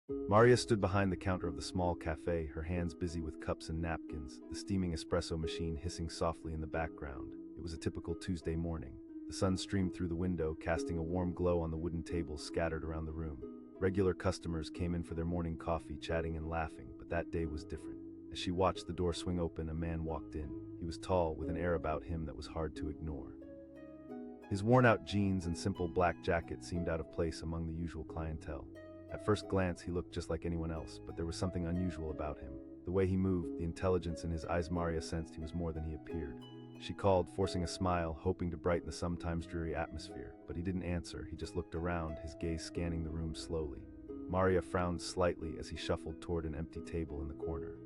Maria stood behind the counter of the small cafe, her hands busy with cups and napkins, the steaming espresso machine hissing softly in the background. It was a typical Tuesday morning. The sun streamed through the window, casting a warm glow on the wooden tables scattered around the room. Regular customers came in for their morning coffee, chatting and laughing, but that day was different. As she watched the door swing open, a man walked in. He was tall, with an air about him that was hard to ignore. His worn-out jeans and simple black jacket seemed out of place among the usual clientele. At first glance, he looked just like anyone else, but there was something unusual about him. The way he moved, the intelligence in his eyes. Maria sensed he was more than he appeared. She called, forcing a smile, hoping to brighten the sometimes dreary atmosphere, but he didn't answer. He just looked around, his gaze scanning the room slowly. Maria frowned slightly as he shuffled toward an empty table in the corner.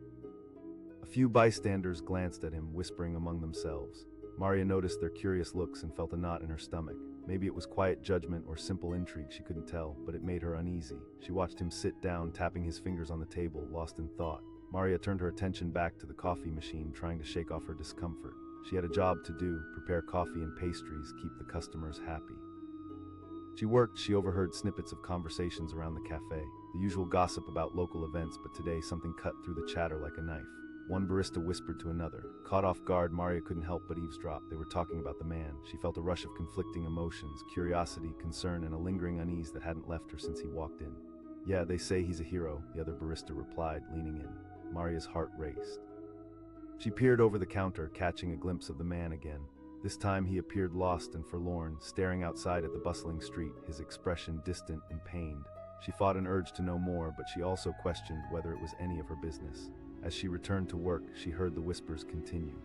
A few bystanders glanced at him, whispering among themselves. Maria noticed their curious looks and felt a knot in her stomach. Maybe it was quiet judgment or simple intrigue, she couldn't tell, but it made her uneasy. She watched him sit down, tapping his fingers on the table, lost in thought. Maria turned her attention back to the coffee machine, trying to shake off her discomfort. She had a job to do: prepare coffee and pastries, keep the customers happy. She overheard snippets of conversations around the cafe, the usual gossip about local events, but today something cut through the chatter like a knife. One barista whispered to another. Caught off guard, Maria couldn't help but eavesdrop. They were talking about the man. She felt a rush of conflicting emotions, curiosity, concern, and a lingering unease that hadn't left her since he walked in. "Yeah, they say he's a hero," the other barista replied, leaning in. Maria's heart raced. She peered over the counter, catching a glimpse of the man again. This time he appeared lost and forlorn, staring outside at the bustling street, his expression distant and pained. She fought an urge to know more, but she also questioned whether it was any of her business. As she returned to work, she heard the whispers continue.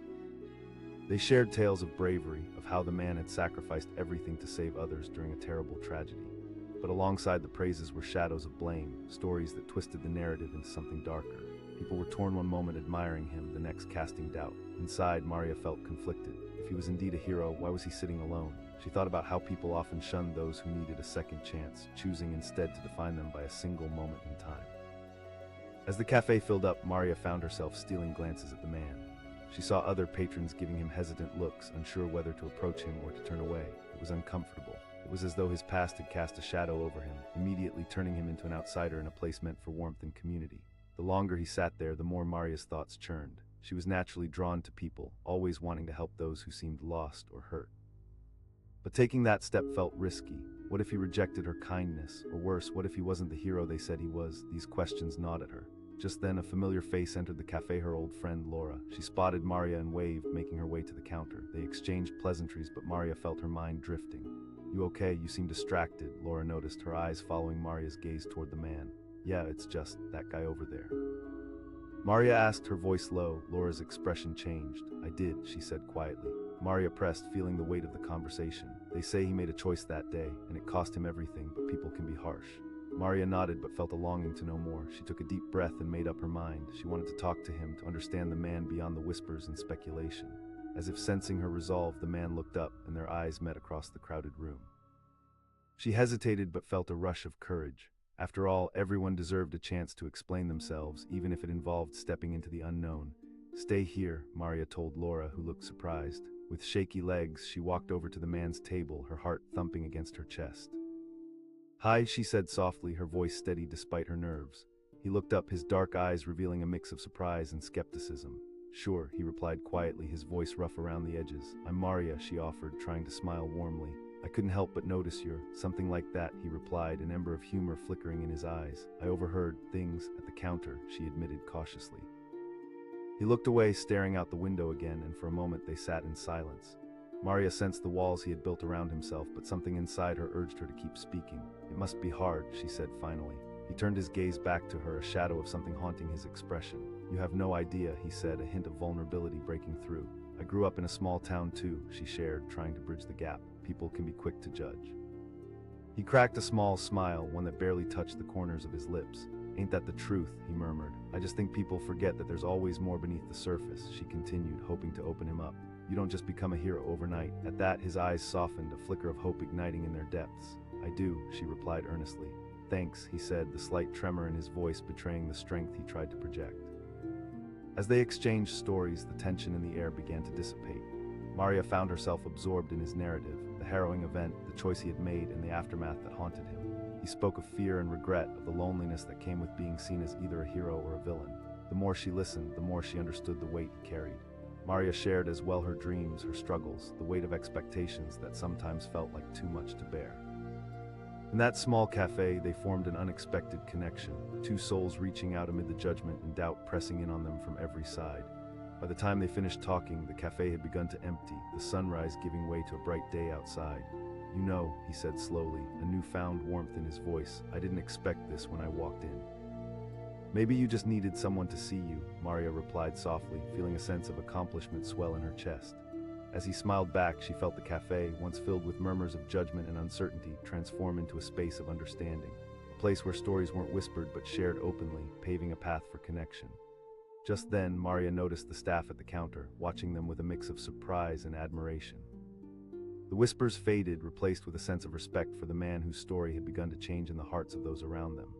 They shared tales of bravery, of how the man had sacrificed everything to save others during a terrible tragedy. But alongside the praises were shadows of blame, stories that twisted the narrative into something darker. People were torn, one moment admiring him, the next casting doubt. Inside, Maria felt conflicted. If he was indeed a hero, why was he sitting alone? She thought about how people often shunned those who needed a second chance, choosing instead to define them by a single moment in time. As the cafe filled up, Maria found herself stealing glances at the man. She saw other patrons giving him hesitant looks, unsure whether to approach him or to turn away. It was uncomfortable. It was as though his past had cast a shadow over him, immediately turning him into an outsider in a place meant for warmth and community. The longer he sat there, the more Maria's thoughts churned. She was naturally drawn to people, always wanting to help those who seemed lost or hurt. But taking that step felt risky. What if he rejected her kindness? Or worse, what if he wasn't the hero they said he was? These questions gnawed at her. Just then, a familiar face entered the cafe, her old friend Laura. She spotted Maria and waved, making her way to the counter. They exchanged pleasantries, but Maria felt her mind drifting. "You okay? You seem distracted," Laura noticed, her eyes following Maria's gaze toward the man. "Yeah, it's just that guy over there." Maria asked, her voice low. Laura's expression changed. "I did," she said quietly. Maria pressed, feeling the weight of the conversation. "They say he made a choice that day, and it cost him everything, but people can be harsh." Maria nodded but felt a longing to know more. She took a deep breath and made up her mind. She wanted to talk to him, to understand the man beyond the whispers and speculation. As if sensing her resolve, the man looked up, and their eyes met across the crowded room. She hesitated but felt a rush of courage. After all, everyone deserved a chance to explain themselves, even if it involved stepping into the unknown. "Stay here," Maria told Laura, who looked surprised. With shaky legs, she walked over to the man's table, her heart thumping against her chest. "Hi," she said softly, her voice steady despite her nerves. He looked up, his dark eyes revealing a mix of surprise and skepticism. "Sure," he replied quietly, his voice rough around the edges. "I'm Maria," she offered, trying to smile warmly. "I couldn't help but notice you're..." "Something like that," he replied, an ember of humor flickering in his eyes. "I overheard things at the counter," she admitted cautiously. He looked away, staring out the window again, and for a moment they sat in silence. Maria sensed the walls he had built around himself, but something inside her urged her to keep speaking. "It must be hard," she said finally. He turned his gaze back to her, a shadow of something haunting his expression. "You have no idea," he said, a hint of vulnerability breaking through. "I grew up in a small town too," she shared, trying to bridge the gap. "People can be quick to judge." He cracked a small smile, one that barely touched the corners of his lips. "Ain't that the truth?" he murmured. "I just think people forget that there's always more beneath the surface," she continued, hoping to open him up. "You don't just become a hero overnight." At that, his eyes softened, a flicker of hope igniting in their depths. "I do," she replied earnestly. "Thanks," he said, the slight tremor in his voice betraying the strength he tried to project. As they exchanged stories, the tension in the air began to dissipate. Maria found herself absorbed in his narrative, the harrowing event, the choice he had made, and the aftermath that haunted him. He spoke of fear and regret, of the loneliness that came with being seen as either a hero or a villain. The more she listened, the more she understood the weight he carried. Maria shared as well her dreams, her struggles, the weight of expectations that sometimes felt like too much to bear. In that small cafe, they formed an unexpected connection, two souls reaching out amid the judgment and doubt pressing in on them from every side. By the time they finished talking, the cafe had begun to empty, the sunrise giving way to a bright day outside. "You know," he said slowly, a newfound warmth in his voice, "I didn't expect this when I walked in." "Maybe you just needed someone to see you," Maria replied softly, feeling a sense of accomplishment swell in her chest. As he smiled back, she felt the cafe, once filled with murmurs of judgment and uncertainty, transform into a space of understanding, a place where stories weren't whispered but shared openly, paving a path for connection. Just then, Maria noticed the staff at the counter, watching them with a mix of surprise and admiration. The whispers faded, replaced with a sense of respect for the man whose story had begun to change in the hearts of those around them.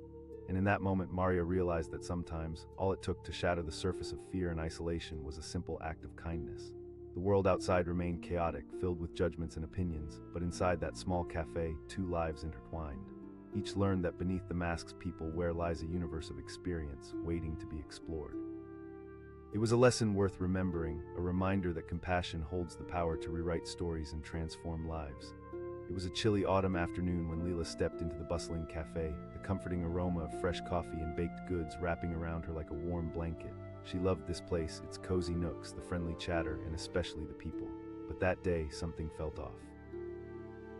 And in that moment, Maria realized that sometimes, all it took to shatter the surface of fear and isolation was a simple act of kindness. The world outside remained chaotic, filled with judgments and opinions, but inside that small cafe, two lives intertwined. Each learned that beneath the masks people wear lies a universe of experience, waiting to be explored. It was a lesson worth remembering, a reminder that compassion holds the power to rewrite stories and transform lives. It was a chilly autumn afternoon when Leela stepped into the bustling cafe, the comforting aroma of fresh coffee and baked goods wrapping around her like a warm blanket. She loved this place, its cozy nooks, the friendly chatter, and especially the people. But that day, something felt off.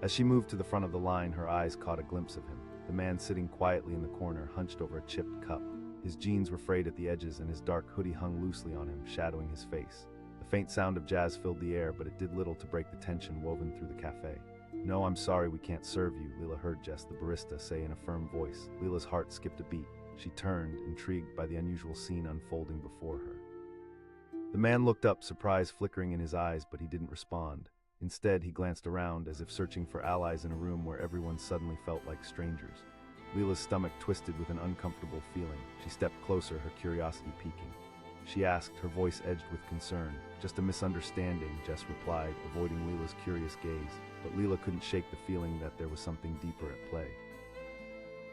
As she moved to the front of the line, her eyes caught a glimpse of him, the man sitting quietly in the corner, hunched over a chipped cup. His jeans were frayed at the edges and his dark hoodie hung loosely on him, shadowing his face. The faint sound of jazz filled the air, but it did little to break the tension woven through the cafe. "No, I'm sorry, we can't serve you," Leela heard Jess, the barista, say in a firm voice. Leela's heart skipped a beat. She turned, intrigued by the unusual scene unfolding before her. The man looked up, surprise flickering in his eyes, but he didn't respond. Instead, he glanced around, as if searching for allies in a room where everyone suddenly felt like strangers. Leela's stomach twisted with an uncomfortable feeling. She stepped closer, her curiosity piquing. She asked, her voice edged with concern. "Just a misunderstanding," Jess replied, avoiding Leela's curious gaze. But Leela couldn't shake the feeling that there was something deeper at play.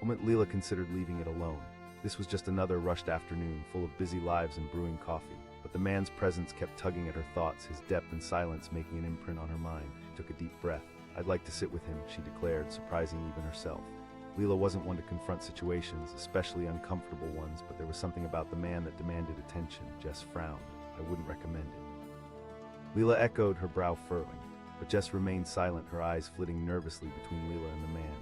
A moment Leela considered leaving it alone. This was just another rushed afternoon, full of busy lives and brewing coffee. But the man's presence kept tugging at her thoughts, his depth and silence making an imprint on her mind. She took a deep breath. "I'd like to sit with him," she declared, surprising even herself. Leela wasn't one to confront situations, especially uncomfortable ones, but there was something about the man that demanded attention. Jess frowned. "I wouldn't recommend it." Leela echoed, her brow furrowing. But Jess remained silent, her eyes flitting nervously between Leela and the man.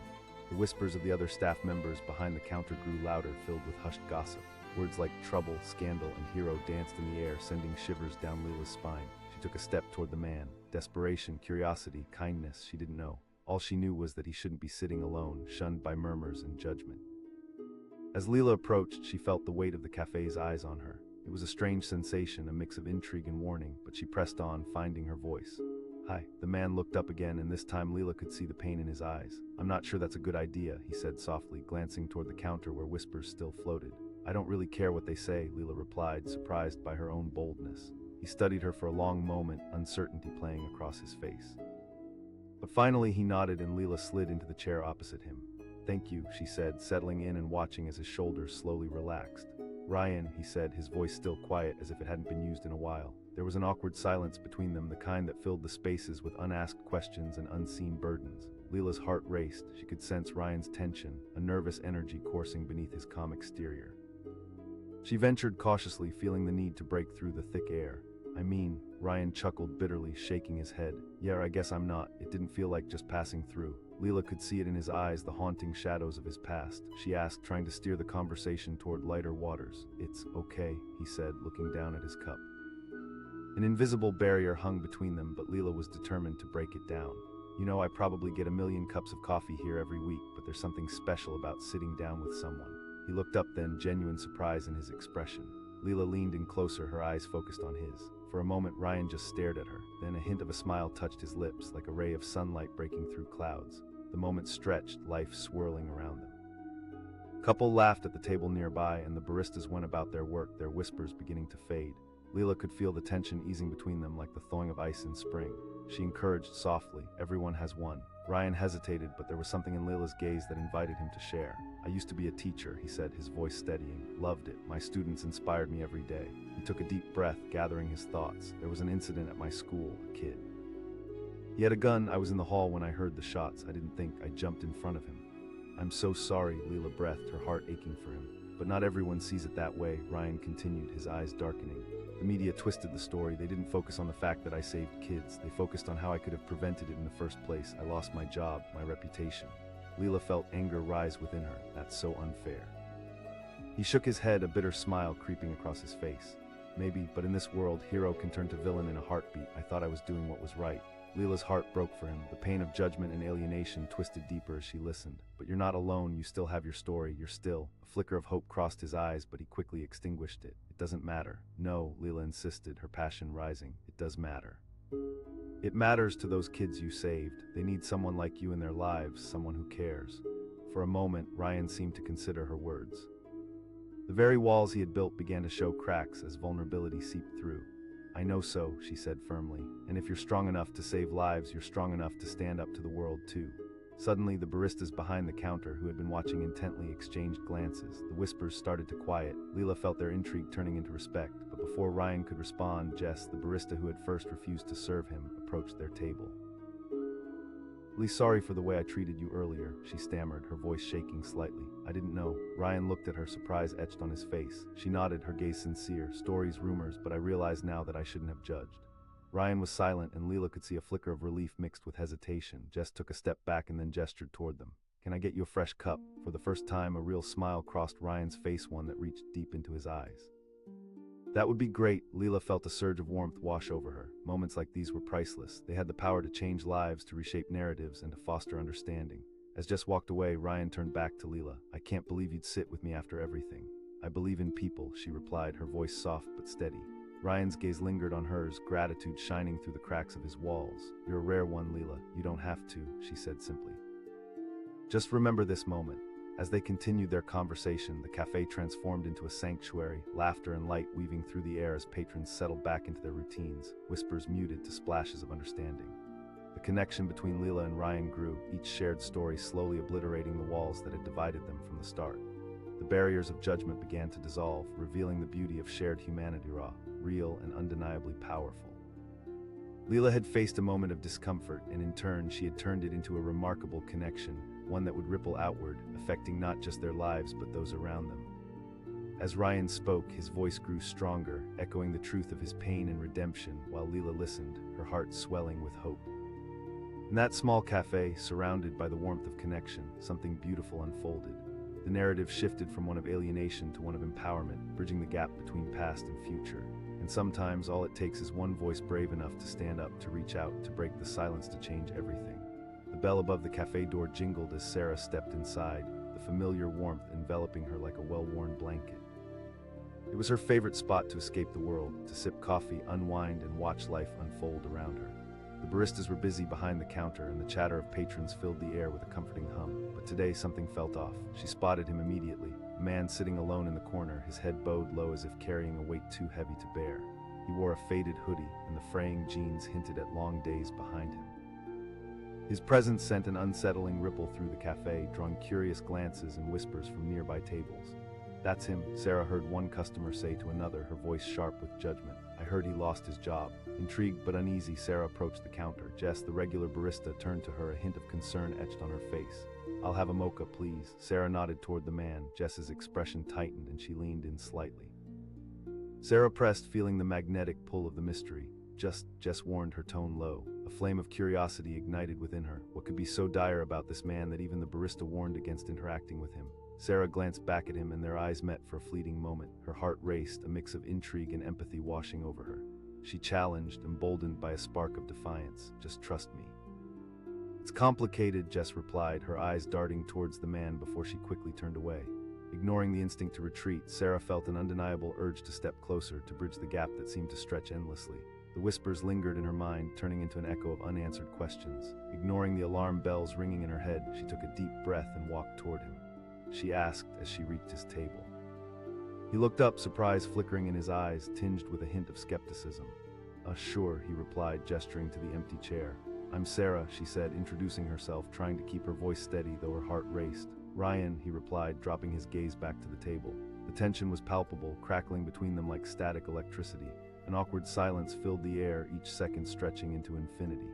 The whispers of the other staff members behind the counter grew louder, filled with hushed gossip. Words like trouble, scandal, and hero danced in the air, sending shivers down Leela's spine. She took a step toward the man. Desperation, curiosity, kindness, she didn't know. All she knew was that he shouldn't be sitting alone, shunned by murmurs and judgment. As Leela approached, she felt the weight of the cafe's eyes on her. It was a strange sensation, a mix of intrigue and warning, but she pressed on, finding her voice. "Hi." The man looked up again, and this time Leela could see the pain in his eyes. "I'm not sure that's a good idea," he said softly, glancing toward the counter where whispers still floated. "I don't really care what they say," Leela replied, surprised by her own boldness. He studied her for a long moment, uncertainty playing across his face. But finally he nodded and Leela slid into the chair opposite him. "Thank you," she said, settling in and watching as his shoulders slowly relaxed. "Ryan," he said, his voice still quiet as if it hadn't been used in a while. There was an awkward silence between them, the kind that filled the spaces with unasked questions and unseen burdens. Leela's heart raced. She could sense Ryan's tension, a nervous energy coursing beneath his calm exterior. She ventured cautiously, feeling the need to break through the thick air. Ryan chuckled bitterly, shaking his head. "Yeah, I guess I'm not. It didn't feel like just passing through." Leela could see it in his eyes, the haunting shadows of his past. She asked, trying to steer the conversation toward lighter waters. "It's okay," he said, looking down at his cup. An invisible barrier hung between them, but Leela was determined to break it down. "You know, I probably get a million cups of coffee here every week, but there's something special about sitting down with someone." He looked up then, genuine surprise in his expression. Leela leaned in closer, her eyes focused on his. For a moment, Ryan just stared at her. Then a hint of a smile touched his lips, like a ray of sunlight breaking through clouds. The moment stretched, life swirling around them. A couple laughed at the table nearby, and the baristas went about their work, their whispers beginning to fade. Leela could feel the tension easing between them like the thawing of ice in spring. She encouraged softly, "Everyone has one. Ryan hesitated, but there was something in Lila's gaze that invited him to share. "I used to be a teacher," he said, his voice steadying. "Loved it. My students inspired me every day." He took a deep breath, gathering his thoughts. "There was an incident at my school, a kid. He had a gun. I was in the hall when I heard the shots. I didn't think. I jumped in front of him." "I'm so sorry," Lila breathed, her heart aching for him. "But not everyone sees it that way," Ryan continued, his eyes darkening. "The media twisted the story. They didn't focus on the fact that I saved kids. They focused on how I could have prevented it in the first place. I lost my job, my reputation." Lila felt anger rise within her. "That's so unfair." He shook his head, a bitter smile creeping across his face. "Maybe, but in this world, hero can turn to villain in a heartbeat. I thought I was doing what was right." Lila's heart broke for him. The pain of judgment and alienation twisted deeper as she listened. "But you're not alone. You still have your story. You're still..." A flicker of hope crossed his eyes, but he quickly extinguished it. "It doesn't matter." "No," Lila insisted, her passion rising. "It does matter. It matters to those kids you saved. They need someone like you in their lives, someone who cares." For a moment, Ryan seemed to consider her words. The very walls he had built began to show cracks as vulnerability seeped through. "I know so," she said firmly. "And if you're strong enough to save lives, you're strong enough to stand up to the world too." Suddenly, the baristas behind the counter, who had been watching intently, exchanged glances. The whispers started to quiet. Lila felt their intrigue turning into respect, but before Ryan could respond, Jess, the barista who had first refused to serve him, approached their table. "Really sorry for the way I treated you earlier," she stammered, her voice shaking slightly. "I didn't know." Ryan looked at her, surprise etched on his face. She nodded, her gaze sincere. "Stories, rumors, but I realize now that I shouldn't have judged." Ryan was silent, and Lila could see a flicker of relief mixed with hesitation. Jess took a step back and then gestured toward them. "Can I get you a fresh cup?" For the first time, a real smile crossed Ryan's face, one that reached deep into his eyes. "That would be great." Lila felt a surge of warmth wash over her. Moments like these were priceless. They had the power to change lives, to reshape narratives, and to foster understanding. As Jess walked away, Ryan turned back to Lila. "I can't believe you'd sit with me after everything." "I believe in people," she replied, her voice soft but steady. Ryan's gaze lingered on hers, gratitude shining through the cracks of his walls. "You're a rare one, Lila. You don't have to," she said simply. "Just remember this moment." As they continued their conversation, the cafe transformed into a sanctuary, laughter and light weaving through the air as patrons settled back into their routines, whispers muted to splashes of understanding. The connection between Lila and Ryan grew, each shared story slowly obliterating the walls that had divided them from the start. The barriers of judgment began to dissolve, revealing the beauty of shared humanity, raw, real, and undeniably powerful. Lila had faced a moment of discomfort, and in turn she had turned it into a remarkable connection, one that would ripple outward, affecting not just their lives but those around them. As Ryan spoke, his voice grew stronger, echoing the truth of his pain and redemption, while Lila listened, her heart swelling with hope. In that small cafe, surrounded by the warmth of connection, something beautiful unfolded. The narrative shifted from one of alienation to one of empowerment, bridging the gap between past and future. And sometimes all it takes is one voice brave enough to stand up, to reach out, to break the silence, to change everything. The bell above the cafe door jingled as Sarah stepped inside, the familiar warmth enveloping her like a well-worn blanket. It was her favorite spot to escape the world, to sip coffee, unwind, and watch life unfold around her. The baristas were busy behind the counter, and the chatter of patrons filled the air with a comforting hum. But today something felt off. She spotted him immediately, a man sitting alone in the corner, his head bowed low as if carrying a weight too heavy to bear. He wore a faded hoodie, and the fraying jeans hinted at long days behind him. His presence sent an unsettling ripple through the cafe, drawing curious glances and whispers from nearby tables. "That's him," Sarah heard one customer say to another, her voice sharp with judgment. "I heard he lost his job." Intrigued but uneasy, Sarah approached the counter. Jess, the regular barista, turned to her, a hint of concern etched on her face. "I'll have a mocha, please." Sarah nodded toward the man. Jess's expression tightened and she leaned in slightly. Sarah pressed, feeling the magnetic pull of the mystery. Jess warned, her tone low. A flame of curiosity ignited within her. What could be so dire about this man that even the barista warned against interacting with him? Sarah glanced back at him and their eyes met for a fleeting moment. Her heart raced, a mix of intrigue and empathy washing over her. She challenged, emboldened by a spark of defiance. "Just trust me." "It's complicated," Jess replied, her eyes darting towards the man before she quickly turned away. Ignoring the instinct to retreat, Sarah felt an undeniable urge to step closer, to bridge the gap that seemed to stretch endlessly. The whispers lingered in her mind, turning into an echo of unanswered questions. Ignoring the alarm bells ringing in her head, she took a deep breath and walked toward him. She asked as she reached his table. He looked up, surprise flickering in his eyes, tinged with a hint of skepticism. Sure," he replied, gesturing to the empty chair. I'm Sarah, she said, introducing herself, trying to keep her voice steady though her heart raced. Ryan, he replied, dropping his gaze back to the table. The tension was palpable, crackling between them like static electricity. An awkward silence filled the air, each second stretching into infinity.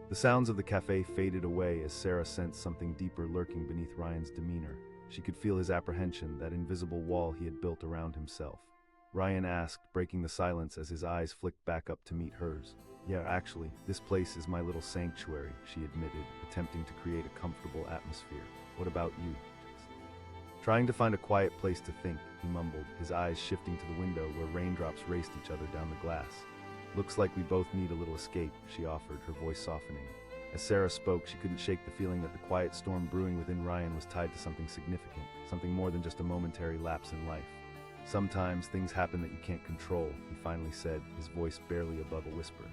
The sounds of the cafe faded away as Sarah sensed something deeper lurking beneath Ryan's demeanor. She could feel his apprehension, that invisible wall he had built around himself. Ryan asked, breaking the silence as his eyes flicked back up to meet hers. Yeah, actually, this place is my little sanctuary, she admitted, attempting to create a comfortable atmosphere. What about you? Trying to find a quiet place to think, he mumbled, his eyes shifting to the window where raindrops raced each other down the glass. Looks like we both need a little escape, she offered, her voice softening. As Sarah spoke, she couldn't shake the feeling that the quiet storm brewing within Ryan was tied to something significant, something more than just a momentary lapse in life. Sometimes things happen that you can't control, he finally said, his voice barely above a whisper.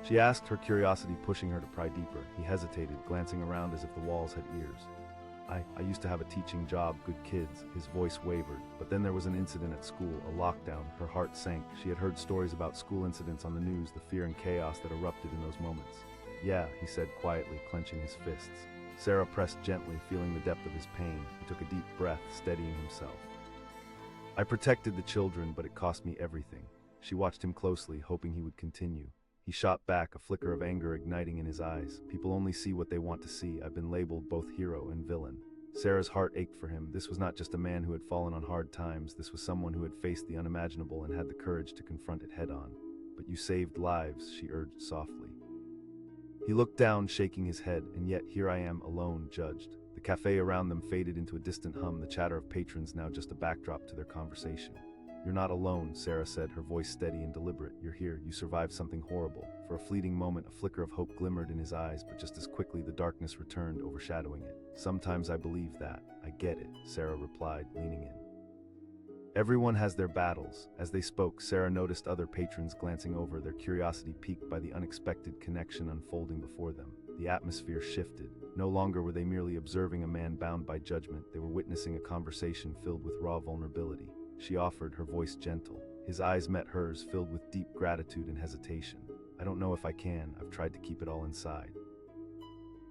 She asked, her curiosity pushing her to pry deeper. He hesitated, glancing around as if the walls had ears. I used to have a teaching job, good kids. His voice wavered. But then there was an incident at school, a lockdown. Her heart sank. She had heard stories about school incidents on the news, the fear and chaos that erupted in those moments. Yeah, he said quietly, clenching his fists. Sarah pressed gently, feeling the depth of his pain. He took a deep breath, steadying himself. I protected the children, but it cost me everything. She watched him closely, hoping he would continue. He shot back, a flicker of anger igniting in his eyes. People only see what they want to see. I've been labeled both hero and villain. Sarah's heart ached for him. This was not just a man who had fallen on hard times. This was someone who had faced the unimaginable and had the courage to confront it head-on. But you saved lives, she urged softly. He looked down, shaking his head, and yet here I am, alone, judged. The cafe around them faded into a distant hum, the chatter of patrons now just a backdrop to their conversation. You're not alone, Sarah said, her voice steady and deliberate. You're here. You survived something horrible. For a fleeting moment, a flicker of hope glimmered in his eyes, but just as quickly the darkness returned, overshadowing it. Sometimes I believe that. I get it, Sarah replied, leaning in. Everyone has their battles. As they spoke, Sarah noticed other patrons glancing over, their curiosity piqued by the unexpected connection unfolding before them. The atmosphere shifted. No longer were they merely observing a man bound by judgment. They were witnessing a conversation filled with raw vulnerability. She offered, her voice gentle. His eyes met hers, filled with deep gratitude and hesitation. I don't know if I can. I've tried to keep it all inside.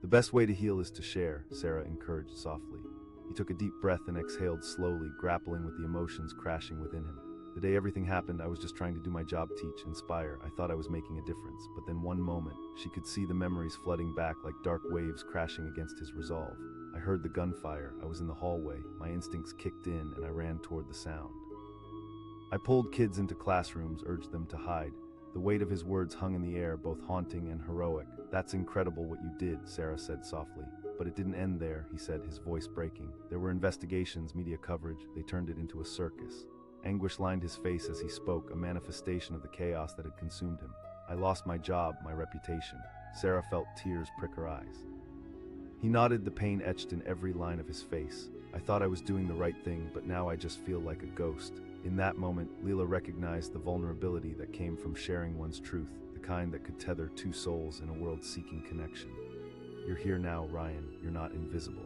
The best way to heal is to share, Sarah encouraged softly. He took a deep breath and exhaled slowly, grappling with the emotions crashing within him. The day everything happened, I was just trying to do my job, teach, inspire. I thought I was making a difference. But then one moment, she could see the memories flooding back like dark waves crashing against his resolve. I heard the gunfire. I was in the hallway. My instincts kicked in and I ran toward the sound. I pulled kids into classrooms, urged them to hide. The weight of his words hung in the air, both haunting and heroic. That's incredible what you did, Sarah said softly. But it didn't end there, he said, his voice breaking. There were investigations, media coverage. They turned it into a circus. Anguish lined his face as he spoke, a manifestation of the chaos that had consumed him. I lost my job, my reputation. Sarah felt tears prick her eyes. He nodded, the pain etched in every line of his face. I thought I was doing the right thing, but now I just feel like a ghost. In that moment, Leela recognized the vulnerability that came from sharing one's truth, the kind that could tether two souls in a world seeking connection. You're here now, Ryan. You're not invisible.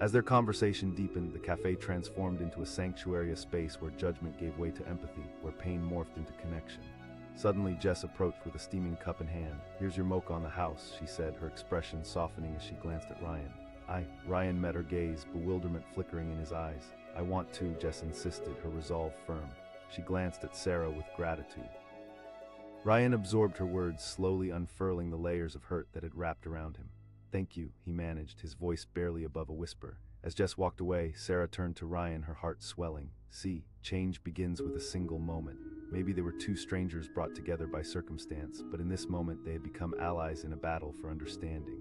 As their conversation deepened, the cafe transformed into a sanctuary, a space where judgment gave way to empathy, where pain morphed into connection. Suddenly, Jess approached with a steaming cup in hand. Here's your mocha on the house, she said, her expression softening as she glanced at Ryan. Ryan met her gaze, bewilderment flickering in his eyes. I want to, Jess insisted, her resolve firm. She glanced at Sarah with gratitude. Ryan absorbed her words, slowly unfurling the layers of hurt that had wrapped around him. Thank you, he managed, his voice barely above a whisper. As Jess walked away, Sarah turned to Ryan, her heart swelling. See, change begins with a single moment. Maybe they were two strangers brought together by circumstance, but in this moment they had become allies in a battle for understanding.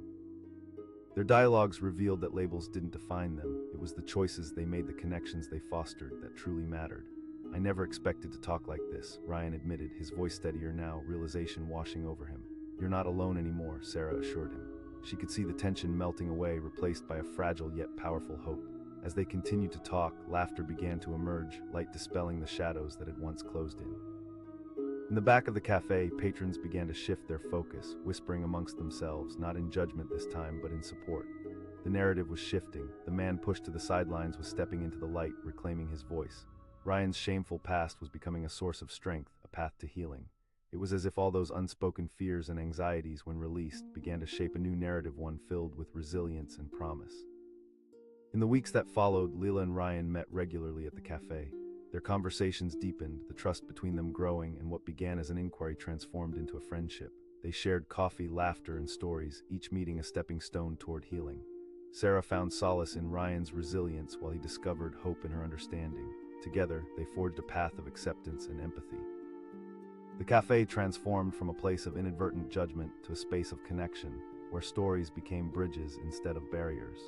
Their dialogues revealed that labels didn't define them. It was the choices they made, the connections they fostered, that truly mattered. I never expected to talk like this, Ryan admitted, his voice steadier now, realization washing over him. You're not alone anymore, Sarah assured him. She could see the tension melting away, replaced by a fragile yet powerful hope. As they continued to talk, laughter began to emerge, light dispelling the shadows that had once closed in. In the back of the cafe, patrons began to shift their focus, whispering amongst themselves, not in judgment this time, but in support. The narrative was shifting. The man pushed to the sidelines was stepping into the light, reclaiming his voice. Ryan's shameful past was becoming a source of strength, a path to healing. It was as if all those unspoken fears and anxieties, when released, began to shape a new narrative, one filled with resilience and promise. In the weeks that followed, Leela and Ryan met regularly at the cafe. Their conversations deepened, the trust between them growing, and what began as an inquiry transformed into a friendship. They shared coffee, laughter, and stories, each meeting a stepping stone toward healing. Sarah found solace in Ryan's resilience while he discovered hope in her understanding. Together, they forged a path of acceptance and empathy. The cafe transformed from a place of inadvertent judgment to a space of connection, where stories became bridges instead of barriers.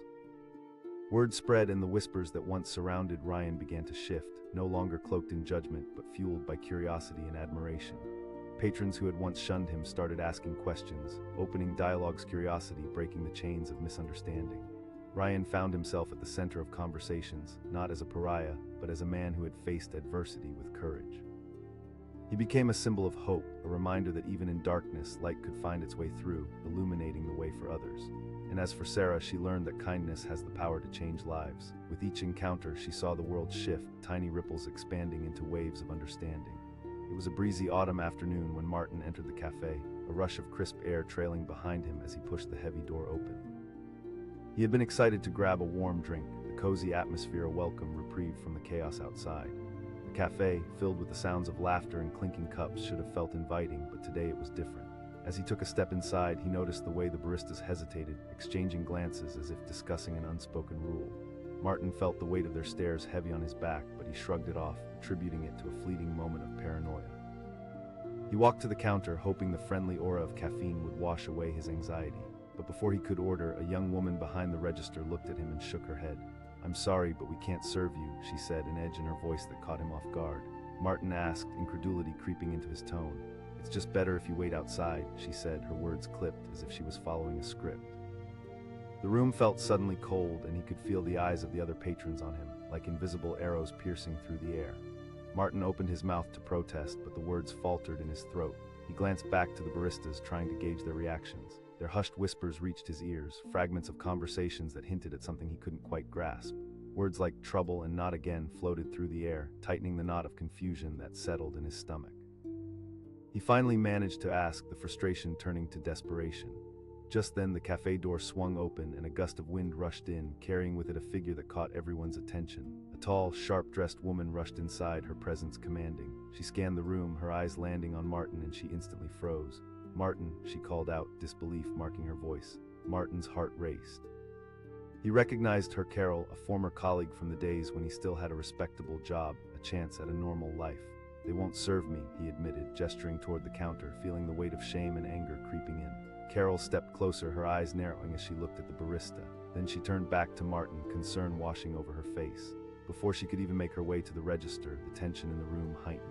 Word spread, and the whispers that once surrounded Ryan began to shift, no longer cloaked in judgment but fueled by curiosity and admiration. Patrons who had once shunned him started asking questions, opening dialogue's curiosity, breaking the chains of misunderstanding. Ryan found himself at the center of conversations, not as a pariah, but as a man who had faced adversity with courage. He became a symbol of hope, a reminder that even in darkness, light could find its way through, illuminating the way for others. And as for Sarah, she learned that kindness has the power to change lives. With each encounter, she saw the world shift, tiny ripples expanding into waves of understanding. It was a breezy autumn afternoon when Martin entered the cafe, a rush of crisp air trailing behind him as he pushed the heavy door open. He had been excited to grab a warm drink, the cozy atmosphere a welcome reprieve from the chaos outside. The cafe, filled with the sounds of laughter and clinking cups, should have felt inviting, but today it was different. As he took a step inside, he noticed the way the baristas hesitated, exchanging glances as if discussing an unspoken rule. Martin felt the weight of their stares heavy on his back, but he shrugged it off, attributing it to a fleeting moment of paranoia. He walked to the counter, hoping the friendly aura of caffeine would wash away his anxiety. But before he could order, a young woman behind the register looked at him and shook her head. "I'm sorry, but we can't serve you," she said, an edge in her voice that caught him off guard. Martin asked, incredulity creeping into his tone. "It's just better if you wait outside," she said, her words clipped as if she was following a script. The room felt suddenly cold, and he could feel the eyes of the other patrons on him, like invisible arrows piercing through the air. Martin opened his mouth to protest, but the words faltered in his throat. He glanced back to the baristas, trying to gauge their reactions. Their hushed whispers reached his ears, fragments of conversations that hinted at something he couldn't quite grasp. Words like trouble and not again floated through the air, tightening the knot of confusion that settled in his stomach. He finally managed to ask, the frustration turning to desperation. Just then, the cafe door swung open and a gust of wind rushed in, carrying with it a figure that caught everyone's attention. A tall, sharp-dressed woman rushed inside, her presence commanding. She scanned the room, her eyes landing on Martin, and she instantly froze. "Martin," she called out, disbelief marking her voice. Martin's heart raced. He recognized her, Carol, a former colleague from the days when he still had a respectable job, a chance at a normal life. "They won't serve me," he admitted, gesturing toward the counter, feeling the weight of shame and anger creeping in. Carol stepped closer, her eyes narrowing as she looked at the barista. Then she turned back to Martin, concern washing over her face. Before she could even make her way to the register, the tension in the room heightened.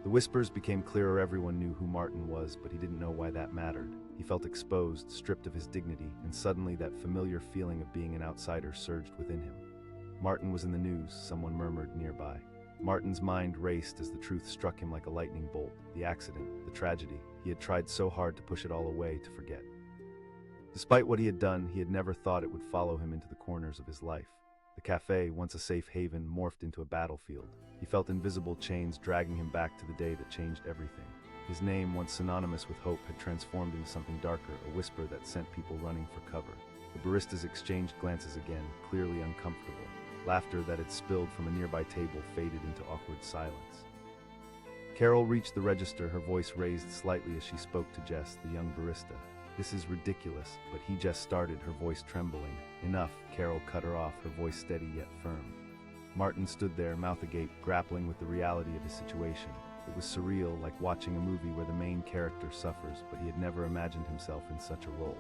The whispers became clearer. Everyone knew who Martin was, but he didn't know why that mattered. He felt exposed, stripped of his dignity, and suddenly that familiar feeling of being an outsider surged within him. Martin was in the news, someone murmured nearby. Martin's mind raced as the truth struck him like a lightning bolt. The accident, the tragedy. He had tried so hard to push it all away, to forget. Despite what he had done, he had never thought it would follow him into the corners of his life. The cafe, once a safe haven, morphed into a battlefield. He felt invisible chains dragging him back to the day that changed everything. His name, once synonymous with hope, had transformed into something darker, a whisper that sent people running for cover. The baristas exchanged glances again, clearly uncomfortable. Laughter that had spilled from a nearby table faded into awkward silence. Carol reached the register, her voice raised slightly as she spoke to Jess, the young barista. "This is ridiculous," but he just started, her voice trembling. "Enough," Carol cut her off, her voice steady yet firm. Martin stood there, mouth agape, grappling with the reality of his situation. It was surreal, like watching a movie where the main character suffers, but he had never imagined himself in such a role.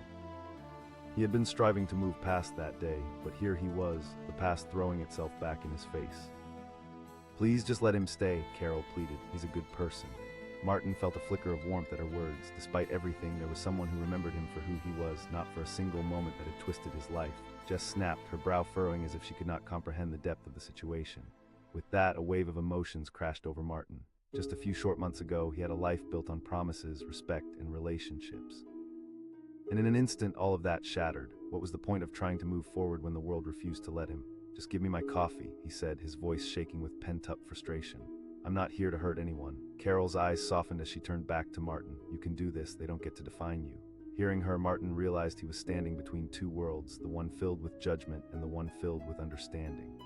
He had been striving to move past that day, but here he was, the past throwing itself back in his face. "Please just let him stay," Carol pleaded. "He's a good person." Martin felt a flicker of warmth at her words. Despite everything, there was someone who remembered him for who he was, not for a single moment that had twisted his life. Jess snapped, her brow furrowing as if she could not comprehend the depth of the situation. With that, a wave of emotions crashed over Martin. Just a few short months ago, he had a life built on promises, respect, and relationships. And in an instant, all of that shattered. What was the point of trying to move forward when the world refused to let him? "Just give me my coffee," he said, his voice shaking with pent-up frustration. I'm not here to hurt anyone. Carol's eyes softened as she turned back to Martin. You can do this, they don't get to define you. Hearing her, Martin realized he was standing between two worlds, the one filled with judgment and the one filled with understanding.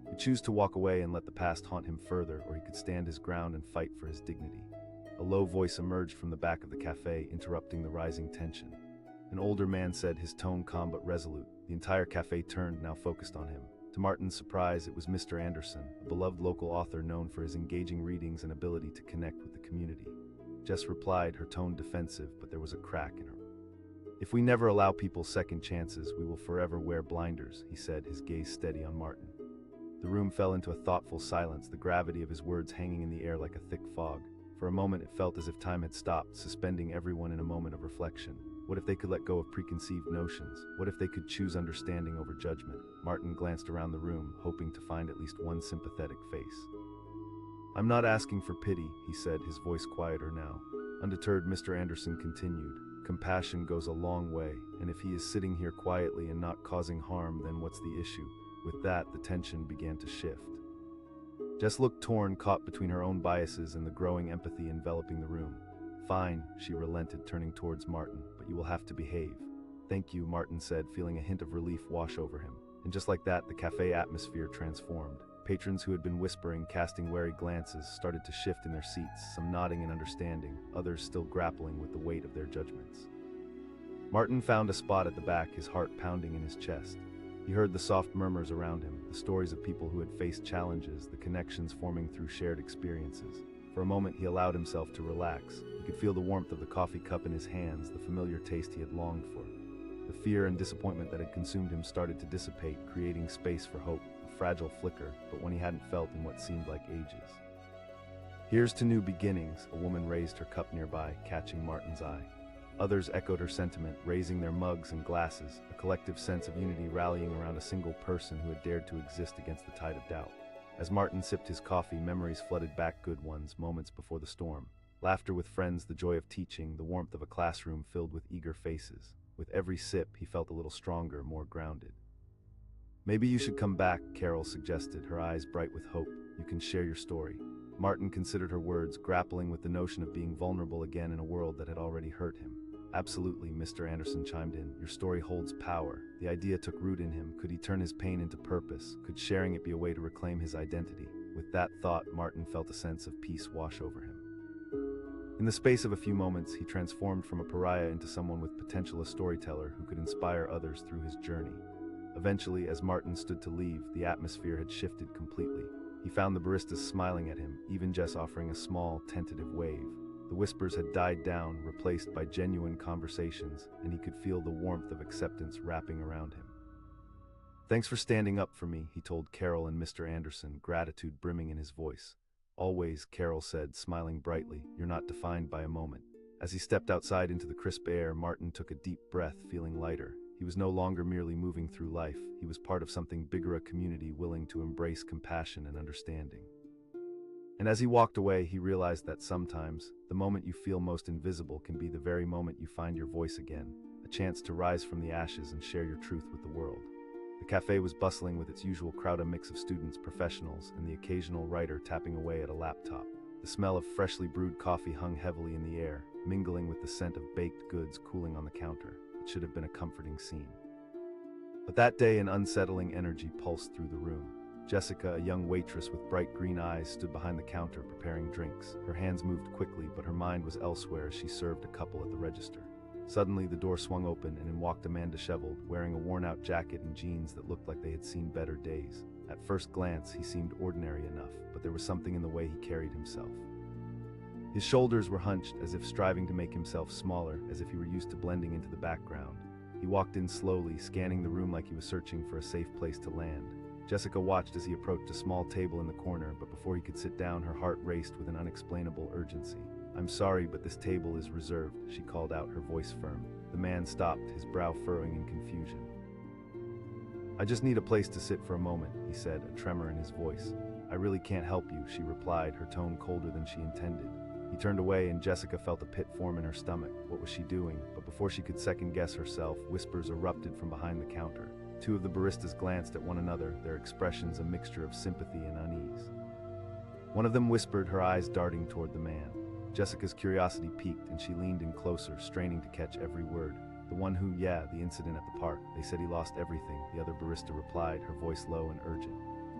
He could choose to walk away and let the past haunt him further, or he could stand his ground and fight for his dignity. A low voice emerged from the back of the cafe, interrupting the rising tension. An older man said, his tone calm but resolute. The entire cafe turned, now focused on him. To Martin's surprise, it was Mr. Anderson, a beloved local author known for his engaging readings and ability to connect with the community. Jess replied, her tone defensive, but there was a crack in her. If we never allow people second chances, we will forever wear blinders, he said, his gaze steady on Martin. The room fell into a thoughtful silence, the gravity of his words hanging in the air like a thick fog. For a moment it felt as if time had stopped, suspending everyone in a moment of reflection. What if they could let go of preconceived notions? What if they could choose understanding over judgment? Martin glanced around the room, hoping to find at least one sympathetic face. I'm not asking for pity, he said, his voice quieter now. Undeterred, Mr. Anderson continued. Compassion goes a long way, and if he is sitting here quietly and not causing harm, then what's the issue? With that, the tension began to shift. Jess looked torn, caught between her own biases and the growing empathy enveloping the room. Fine, she relented, turning towards Martin, but you will have to behave. Thank you, Martin said, feeling a hint of relief wash over him. And just like that, the cafe atmosphere transformed. Patrons who had been whispering, casting wary glances, started to shift in their seats, some nodding in understanding, others still grappling with the weight of their judgments. Martin found a spot at the back, his heart pounding in his chest. He heard the soft murmurs around him, the stories of people who had faced challenges, the connections forming through shared experiences. For a moment, he allowed himself to relax. He could feel the warmth of the coffee cup in his hands, the familiar taste he had longed for. The fear and disappointment that had consumed him started to dissipate, creating space for hope. Fragile flicker, but one he hadn't felt in what seemed like ages. Here's to new beginnings, a woman raised her cup nearby, catching Martin's eye. Others echoed her sentiment, raising their mugs and glasses, a collective sense of unity rallying around a single person who had dared to exist against the tide of doubt. As Martin sipped his coffee, memories flooded back, good ones, moments before the storm. Laughter with friends, the joy of teaching, the warmth of a classroom filled with eager faces. With every sip, he felt a little stronger, more grounded. Maybe you should come back, Carol suggested, her eyes bright with hope. You can share your story. Martin considered her words, grappling with the notion of being vulnerable again in a world that had already hurt him. Absolutely, Mr. Anderson chimed in. Your story holds power. The idea took root in him. Could he turn his pain into purpose? Could sharing it be a way to reclaim his identity? With that thought, Martin felt a sense of peace wash over him. In the space of a few moments, he transformed from a pariah into someone with potential, a storyteller who could inspire others through his journey. Eventually, as Martin stood to leave, the atmosphere had shifted completely. He found the baristas smiling at him, even Jess offering a small, tentative wave. The whispers had died down, replaced by genuine conversations, and he could feel the warmth of acceptance wrapping around him. Thanks for standing up for me, he told Carol and Mr. Anderson, gratitude brimming in his voice. Always, Carol said, smiling brightly, you're not defined by a moment. As he stepped outside into the crisp air, Martin took a deep breath, feeling lighter. He was no longer merely moving through life. He was part of something bigger, a community willing to embrace compassion and understanding. And as he walked away, he realized that sometimes, the moment you feel most invisible can be the very moment you find your voice again, a chance to rise from the ashes and share your truth with the world. The cafe was bustling with its usual crowd, a mix of students, professionals, and the occasional writer tapping away at a laptop. The smell of freshly brewed coffee hung heavily in the air, mingling with the scent of baked goods cooling on the counter. It should have been a comforting scene. But that day, an unsettling energy pulsed through the room. Jessica, a young waitress with bright green eyes, stood behind the counter preparing drinks. Her hands moved quickly, but her mind was elsewhere as she served a couple at the register. Suddenly, the door swung open, and in walked a man disheveled, wearing a worn-out jacket and jeans that looked like they had seen better days. At first glance, he seemed ordinary enough, but there was something in the way he carried himself. His shoulders were hunched, as if striving to make himself smaller, as if he were used to blending into the background. He walked in slowly, scanning the room like he was searching for a safe place to land. Jessica watched as he approached a small table in the corner, but before he could sit down, her heart raced with an unexplainable urgency. I'm sorry, but this table is reserved, she called out, her voice firm. The man stopped, his brow furrowing in confusion. I just need a place to sit for a moment, he said, a tremor in his voice. I really can't help you, she replied, her tone colder than she intended. He turned away, and Jessica felt a pit form in her stomach. What was she doing? But before she could second-guess herself, whispers erupted from behind the counter. Two of the baristas glanced at one another, their expressions a mixture of sympathy and unease. One of them whispered, her eyes darting toward the man. Jessica's curiosity piqued, and she leaned in closer, straining to catch every word. The one who, yeah, the incident at the park. They said he lost everything, the other barista replied, her voice low and urgent.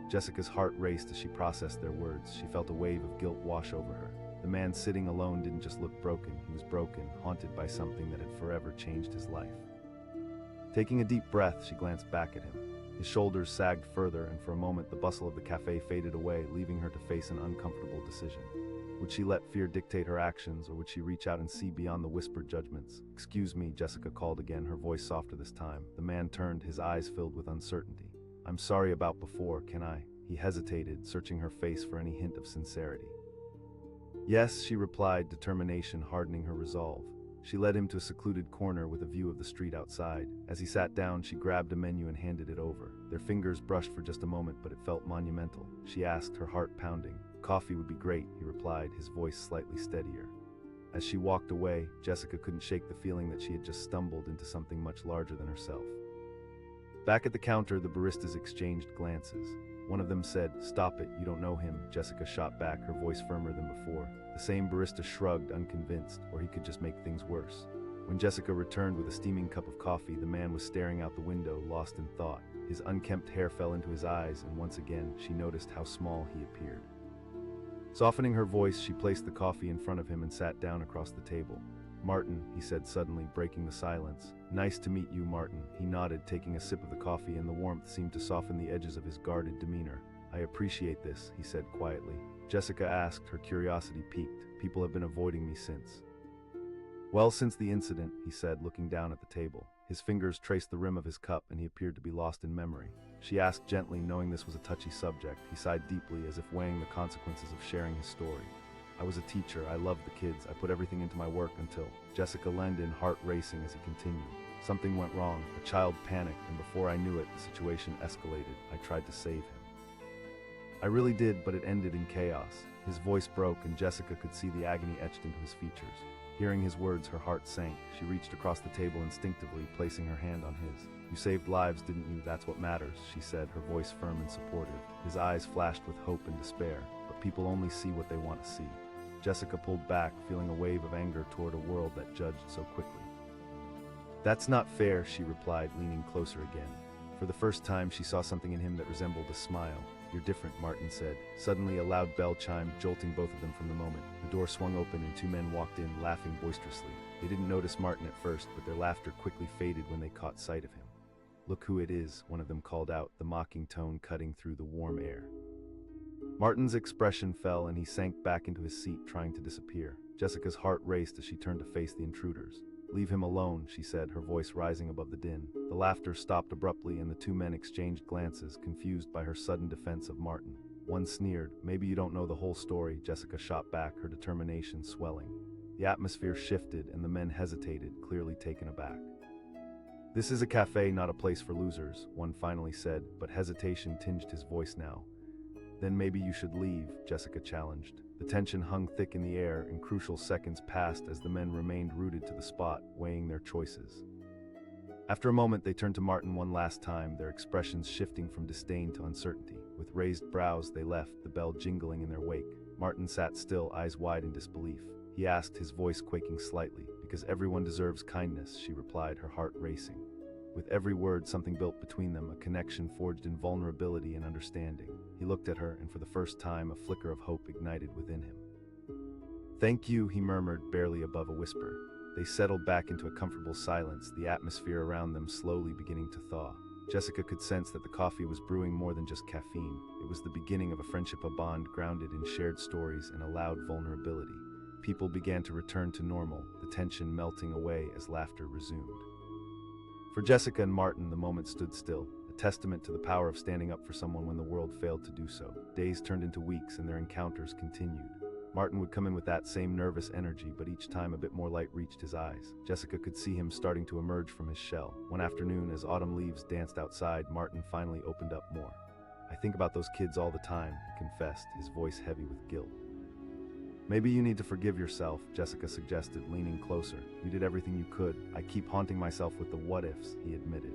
Jessica's heart raced as she processed their words. She felt a wave of guilt wash over her. The man sitting alone didn't just look broken, he was broken, haunted by something that had forever changed his life. Taking a deep breath, she glanced back at him. His shoulders sagged further, and for a moment the bustle of the cafe faded away, leaving her to face an uncomfortable decision. Would she let fear dictate her actions, or would she reach out and see beyond the whispered judgments? "Excuse me," Jessica called again, her voice softer this time. The man turned, his eyes filled with uncertainty. "I'm sorry about before, can I?" He hesitated, searching her face for any hint of sincerity. "Yes," she replied, determination hardening her resolve. She led him to a secluded corner with a view of the street outside. As he sat down, she grabbed a menu and handed it over. Their fingers brushed for just a moment, but it felt monumental. She asked, her heart pounding. "Coffee would be great," he replied, his voice slightly steadier. As she walked away, Jessica couldn't shake the feeling that she had just stumbled into something much larger than herself. Back at the counter, the baristas exchanged glances. One of them said, "Stop it, you don't know him." Jessica shot back, her voice firmer than before. The same barista shrugged, unconvinced, or he could just make things worse. When Jessica returned with a steaming cup of coffee, the man was staring out the window, lost in thought. His unkempt hair fell into his eyes, and once again, she noticed how small he appeared. Softening her voice, she placed the coffee in front of him and sat down across the table. "Martin," he said suddenly, breaking the silence. "Nice to meet you, Martin." He nodded, taking a sip of the coffee, and the warmth seemed to soften the edges of his guarded demeanor. "I appreciate this," he said quietly. Jessica asked, her curiosity piqued. "People have been avoiding me since." "Well, since the incident," he said, looking down at the table. His fingers traced the rim of his cup, and he appeared to be lost in memory. She asked gently, knowing this was a touchy subject. He sighed deeply, as if weighing the consequences of sharing his story. "I was a teacher. I loved the kids. I put everything into my work until..." Jessica leaned in, heart racing as he continued. "Something went wrong. A child panicked, and before I knew it, the situation escalated. I tried to save him. I really did, but it ended in chaos." His voice broke, and Jessica could see the agony etched into his features. Hearing his words, her heart sank. She reached across the table instinctively, placing her hand on his. "You saved lives, didn't you? That's what matters," she said, her voice firm and supportive. His eyes flashed with hope and despair, but people only see what they want to see. Jessica pulled back, feeling a wave of anger toward a world that judged so quickly. "That's not fair," she replied, leaning closer again. For the first time, she saw something in him that resembled a smile. "You're different," Martin said. Suddenly, a loud bell chimed, jolting both of them from the moment. The door swung open and two men walked in, laughing boisterously. They didn't notice Martin at first, but their laughter quickly faded when they caught sight of him. "Look who it is," one of them called out, the mocking tone cutting through the warm air. Martin's expression fell, and he sank back into his seat, trying to disappear. Jessica's heart raced as she turned to face the intruders. "Leave him alone," she said, her voice rising above the din. The laughter stopped abruptly, and the two men exchanged glances, confused by her sudden defense of Martin. One sneered. "Maybe you don't know the whole story," Jessica shot back, her determination swelling. The atmosphere shifted, and the men hesitated, clearly taken aback. "This is a cafe, not a place for losers," one finally said, but hesitation tinged his voice now. "Then maybe you should leave," Jessica challenged. The tension hung thick in the air, and crucial seconds passed as the men remained rooted to the spot, weighing their choices. After a moment, they turned to Martin one last time, their expressions shifting from disdain to uncertainty. With raised brows, they left, the bell jingling in their wake. Martin sat still, eyes wide in disbelief. He asked, his voice quaking slightly. "Because everyone deserves kindness," she replied, her heart racing. With every word, something built between them, a connection forged in vulnerability and understanding. He looked at her, and for the first time, a flicker of hope ignited within him. "Thank you," he murmured, barely above a whisper. They settled back into a comfortable silence, the atmosphere around them slowly beginning to thaw. Jessica could sense that the coffee was brewing more than just caffeine. It was the beginning of a friendship, a bond grounded in shared stories and allowed vulnerability. People began to return to normal, the tension melting away as laughter resumed. For Jessica and Martin, the moment stood still, a testament to the power of standing up for someone when the world failed to do so. Days turned into weeks, and their encounters continued. Martin would come in with that same nervous energy, but each time a bit more light reached his eyes. Jessica could see him starting to emerge from his shell. One afternoon, as autumn leaves danced outside, Martin finally opened up more. "I think about those kids all the time," he confessed, his voice heavy with guilt. "Maybe you need to forgive yourself," Jessica suggested, leaning closer. "You did everything you could. I keep haunting myself with the what-ifs," he admitted.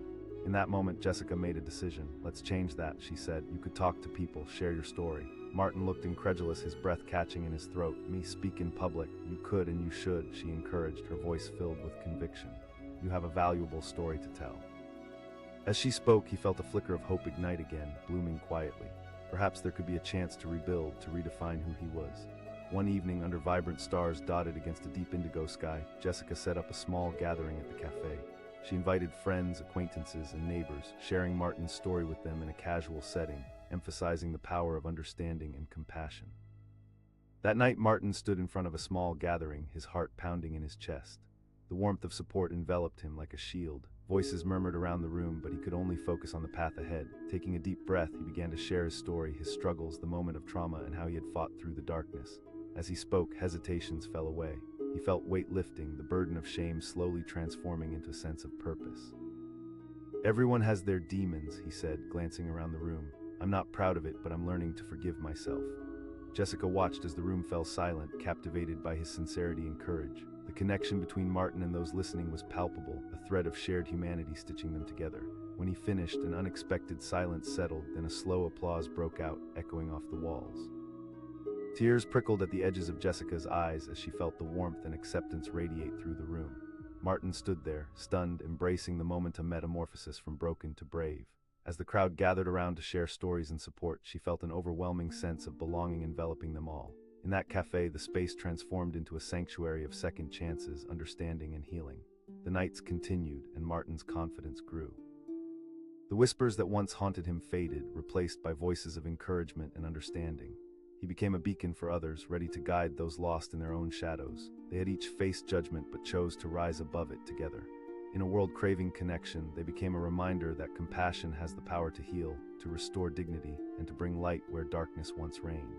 In that moment, Jessica made a decision. "Let's change that," she said. "You could talk to people, share your story." Martin looked incredulous, his breath catching in his throat. "Me speak in public. You could and you should," she encouraged, her voice filled with conviction. "You have a valuable story to tell." As she spoke, he felt a flicker of hope ignite again, blooming quietly. Perhaps there could be a chance to rebuild, to redefine who he was. One evening, under vibrant stars dotted against a deep indigo sky, Jessica set up a small gathering at the café. She invited friends, acquaintances, and neighbors, sharing Martin's story with them in a casual setting, emphasizing the power of understanding and compassion. That night, Martin stood in front of a small gathering, his heart pounding in his chest. The warmth of support enveloped him like a shield. Voices murmured around the room, but he could only focus on the path ahead. Taking a deep breath, he began to share his story, his struggles, the moment of trauma, and how he had fought through the darkness. As he spoke, hesitations fell away. He felt weight lifting, the burden of shame slowly transforming into a sense of purpose. "Everyone has their demons," he said, glancing around the room. "I'm not proud of it, but I'm learning to forgive myself." Jessica watched as the room fell silent, captivated by his sincerity and courage. The connection between Martin and those listening was palpable, a thread of shared humanity stitching them together. When he finished, an unexpected silence settled, then a slow applause broke out, echoing off the walls. Tears prickled at the edges of Jessica's eyes as she felt the warmth and acceptance radiate through the room. Martin stood there, stunned, embracing the moment of metamorphosis from broken to brave. As the crowd gathered around to share stories and support, she felt an overwhelming sense of belonging enveloping them all. In that cafe, the space transformed into a sanctuary of second chances, understanding, and healing. The nights continued, and Martin's confidence grew. The whispers that once haunted him faded, replaced by voices of encouragement and understanding. He became a beacon for others, ready to guide those lost in their own shadows. They had each faced judgment but chose to rise above it together. In a world craving connection, they became a reminder that compassion has the power to heal, to restore dignity, and to bring light where darkness once reigned.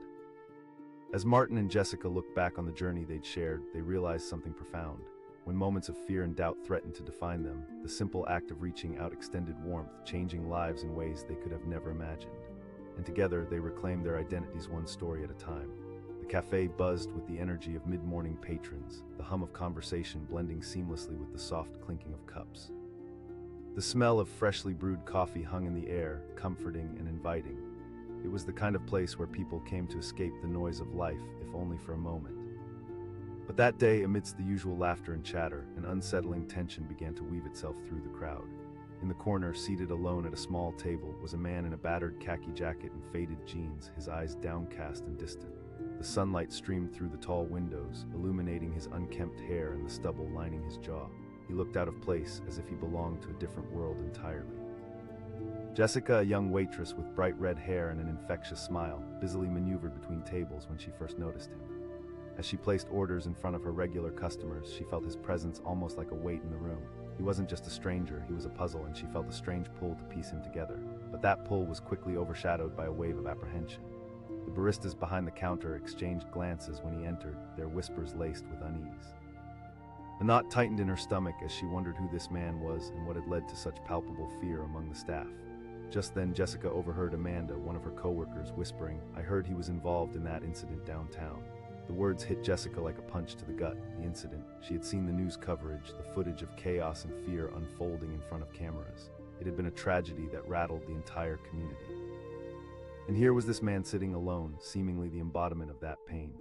As Martin and Jessica looked back on the journey they'd shared, they realized something profound. When moments of fear and doubt threatened to define them, the simple act of reaching out extended warmth, changing lives in ways they could have never imagined. And together, they reclaimed their identities one story at a time. The cafe buzzed with the energy of mid-morning patrons, the hum of conversation blending seamlessly with the soft clinking of cups. The smell of freshly brewed coffee hung in the air, comforting and inviting. It was the kind of place where people came to escape the noise of life, if only for a moment. But that day, amidst the usual laughter and chatter, an unsettling tension began to weave itself through the crowd. In the corner, seated alone at a small table, was a man in a battered khaki jacket and faded jeans, his eyes downcast and distant. The sunlight streamed through the tall windows, illuminating his unkempt hair and the stubble lining his jaw. He looked out of place, as if he belonged to a different world entirely. Jessica, a young waitress with bright red hair and an infectious smile, busily maneuvered between tables when she first noticed him. As she placed orders in front of her regular customers, she felt his presence almost like a weight in the room. He wasn't just a stranger, he was a puzzle, and she felt a strange pull to piece him together. But that pull was quickly overshadowed by a wave of apprehension. The baristas behind the counter exchanged glances when he entered, their whispers laced with unease. A knot tightened in her stomach as she wondered who this man was and what had led to such palpable fear among the staff. Just then, Jessica overheard Amanda, one of her coworkers, whispering, "I heard he was involved in that incident downtown." The words hit Jessica like a punch to the gut. The incident. She had seen the news coverage, the footage of chaos and fear unfolding in front of cameras. It had been a tragedy that rattled the entire community. And here was this man sitting alone, seemingly the embodiment of that pain.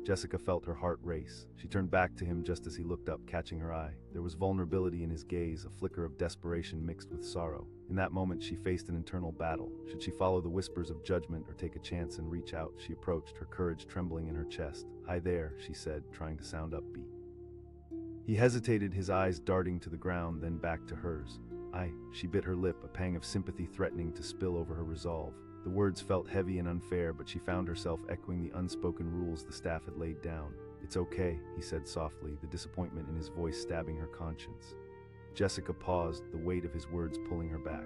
Jessica felt her heart race. She turned back to him just as he looked up, catching her eye. There was vulnerability in his gaze, a flicker of desperation mixed with sorrow. In that moment, she faced an internal battle. Should she follow the whispers of judgment or take a chance and reach out? She approached, her courage trembling in her chest. "Hi there," she said, trying to sound upbeat. He hesitated, his eyes darting to the ground, then back to hers. She bit her lip, a pang of sympathy threatening to spill over her resolve. The words felt heavy and unfair, but she found herself echoing the unspoken rules the staff had laid down. "It's okay," he said softly, the disappointment in his voice stabbing her conscience. Jessica paused, the weight of his words pulling her back.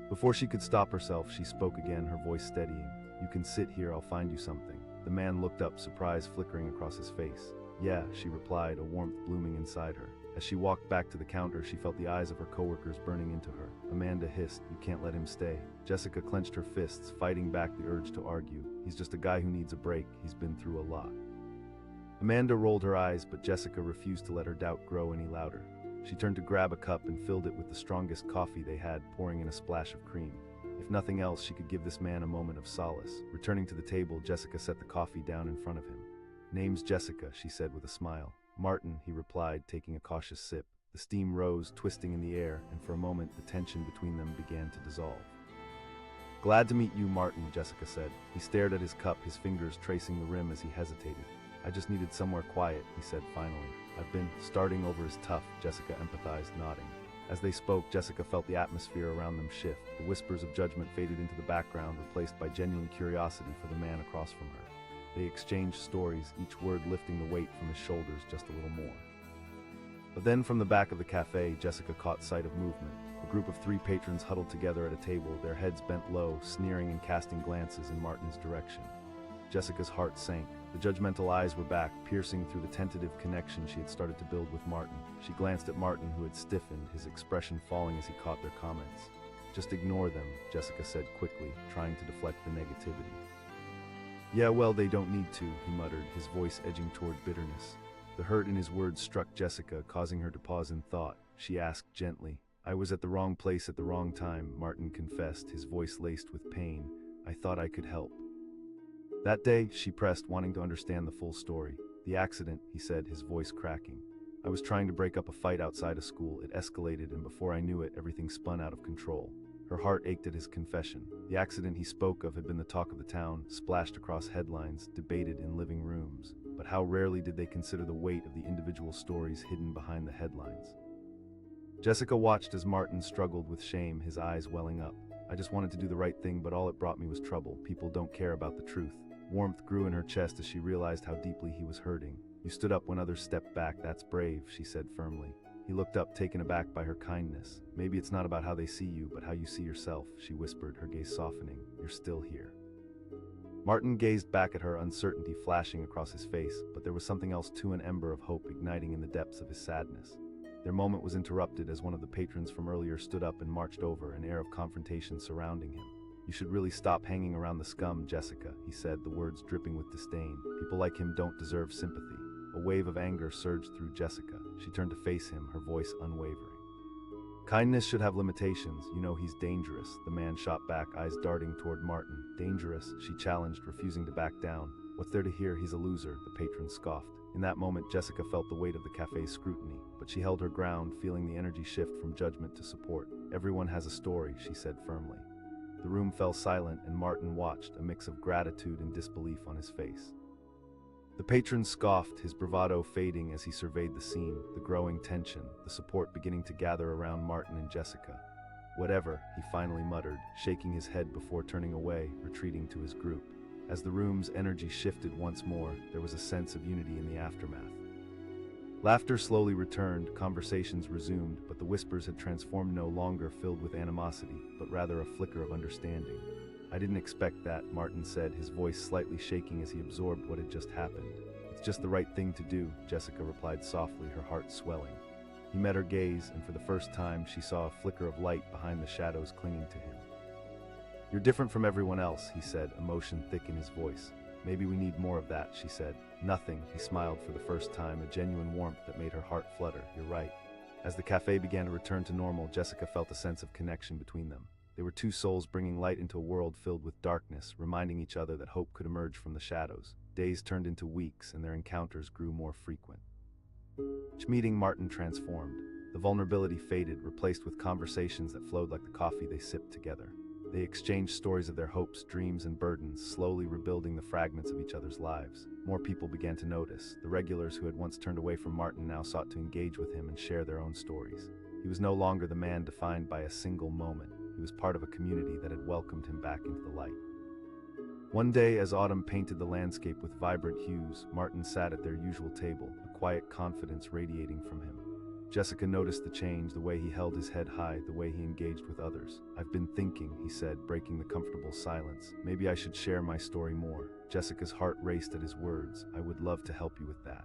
Before she could stop herself, she spoke again, her voice steadying. "You can sit here, I'll find you something." The man looked up, surprise flickering across his face. "Yeah," she replied, a warmth blooming inside her. As she walked back to the counter, she felt the eyes of her coworkers burning into her. Amanda hissed, "You can't let him stay." Jessica clenched her fists, fighting back the urge to argue. "He's just a guy who needs a break. He's been through a lot." Amanda rolled her eyes, but Jessica refused to let her doubt grow any louder. She turned to grab a cup and filled it with the strongest coffee they had, pouring in a splash of cream. If nothing else, she could give this man a moment of solace. Returning to the table, Jessica set the coffee down in front of him. "Name's Jessica," she said with a smile. "Martin," he replied, taking a cautious sip. The steam rose, twisting in the air, and for a moment the tension between them began to dissolve. "Glad to meet you, Martin," Jessica said. He stared at his cup, his fingers tracing the rim as he hesitated. "I just needed somewhere quiet," he said finally. "I've been starting over is tough," Jessica empathized, nodding. As they spoke, Jessica felt the atmosphere around them shift. The whispers of judgment faded into the background, replaced by genuine curiosity for the man across from her. They exchanged stories, each word lifting the weight from his shoulders just a little more. But then from the back of the cafe, Jessica caught sight of movement. A group of 3 patrons huddled together at a table, their heads bent low, sneering and casting glances in Martin's direction. Jessica's heart sank. The judgmental eyes were back, piercing through the tentative connection she had started to build with Martin. She glanced at Martin, who had stiffened, his expression falling as he caught their comments. "Just ignore them," Jessica said quickly, trying to deflect the negativity. "Yeah, well, they don't need to," he muttered, his voice edging toward bitterness. The hurt in his words struck Jessica, causing her to pause in thought. She asked gently, "I was at the wrong place at the wrong time," Martin confessed, his voice laced with pain. "I thought I could help." "That day," she pressed, wanting to understand the full story. "The accident," he said, his voice cracking. "I was trying to break up a fight outside of school. It escalated, and before I knew it, everything spun out of control." Her heart ached at his confession. The accident he spoke of had been the talk of the town, splashed across headlines, debated in living rooms. But how rarely did they consider the weight of the individual stories hidden behind the headlines? Jessica watched as Martin struggled with shame, his eyes welling up. "I just wanted to do the right thing, but all it brought me was trouble. People don't care about the truth." Warmth grew in her chest as she realized how deeply he was hurting. "You stood up when others stepped back. That's brave," she said firmly. He looked up, taken aback by her kindness. "Maybe it's not about how they see you, but how you see yourself," she whispered, her gaze softening. "You're still here." Martin gazed back at her, uncertainty flashing across his face, but there was something else too, an ember of hope igniting in the depths of his sadness. Their moment was interrupted as one of the patrons from earlier stood up and marched over, an air of confrontation surrounding him. "You should really stop hanging around the scum, Jessica," he said, the words dripping with disdain. "People like him don't deserve sympathy." A wave of anger surged through Jessica. She turned to face him, her voice unwavering. "Kindness should have limitations. You know he's dangerous," the man shot back, eyes darting toward Martin. "Dangerous?" she challenged, refusing to back down. "What's there to hear? He's a loser," the patron scoffed. In that moment, Jessica felt the weight of the cafe's scrutiny, but she held her ground, feeling the energy shift from judgment to support. "Everyone has a story," she said firmly. The room fell silent, and Martin watched, a mix of gratitude and disbelief on his face. The patron scoffed, his bravado fading as he surveyed the scene, the growing tension, the support beginning to gather around Martin and Jessica. "Whatever," he finally muttered, shaking his head before turning away, retreating to his group. As the room's energy shifted once more, there was a sense of unity in the aftermath. Laughter slowly returned, conversations resumed, but the whispers had transformed, no longer filled with animosity, but rather a flicker of understanding. "I didn't expect that," Martin said, his voice slightly shaking as he absorbed what had just happened. "It's just the right thing to do," Jessica replied softly, her heart swelling. He met her gaze, and for the first time she saw a flicker of light behind the shadows clinging to him. "You're different from everyone else," he said, emotion thick in his voice. "Maybe we need more of that," she said. "Nothing," he smiled for the first time, a genuine warmth that made her heart flutter. "You're right." As the cafe began to return to normal, Jessica felt a sense of connection between them. They were 2 souls bringing light into a world filled with darkness, reminding each other that hope could emerge from the shadows. Days turned into weeks, and their encounters grew more frequent. Each meeting, Martin transformed. The vulnerability faded, replaced with conversations that flowed like the coffee they sipped together. They exchanged stories of their hopes, dreams, and burdens, slowly rebuilding the fragments of each other's lives. More people began to notice. The regulars who had once turned away from Martin now sought to engage with him and share their own stories. He was no longer the man defined by a single moment. He was part of a community that had welcomed him back into the light. One day, as autumn painted the landscape with vibrant hues, Martin sat at their usual table, a quiet confidence radiating from him. Jessica noticed the change, the way he held his head high, the way he engaged with others. "I've been thinking," he said, breaking the comfortable silence. "Maybe I should share my story more." Jessica's heart raced at his words. "I would love to help you with that."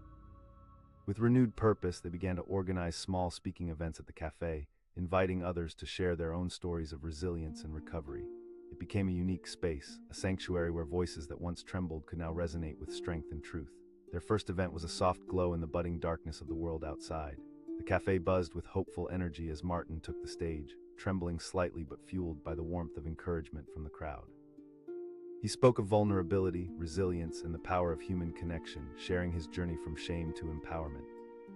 With renewed purpose, they began to organize small speaking events at the cafe, inviting others to share their own stories of resilience and recovery. It became a unique space, a sanctuary where voices that once trembled could now resonate with strength and truth. Their first event was a soft glow in the budding darkness of the world outside. The cafe buzzed with hopeful energy as Martin took the stage, trembling slightly but fueled by the warmth of encouragement from the crowd. He spoke of vulnerability, resilience, and the power of human connection, sharing his journey from shame to empowerment.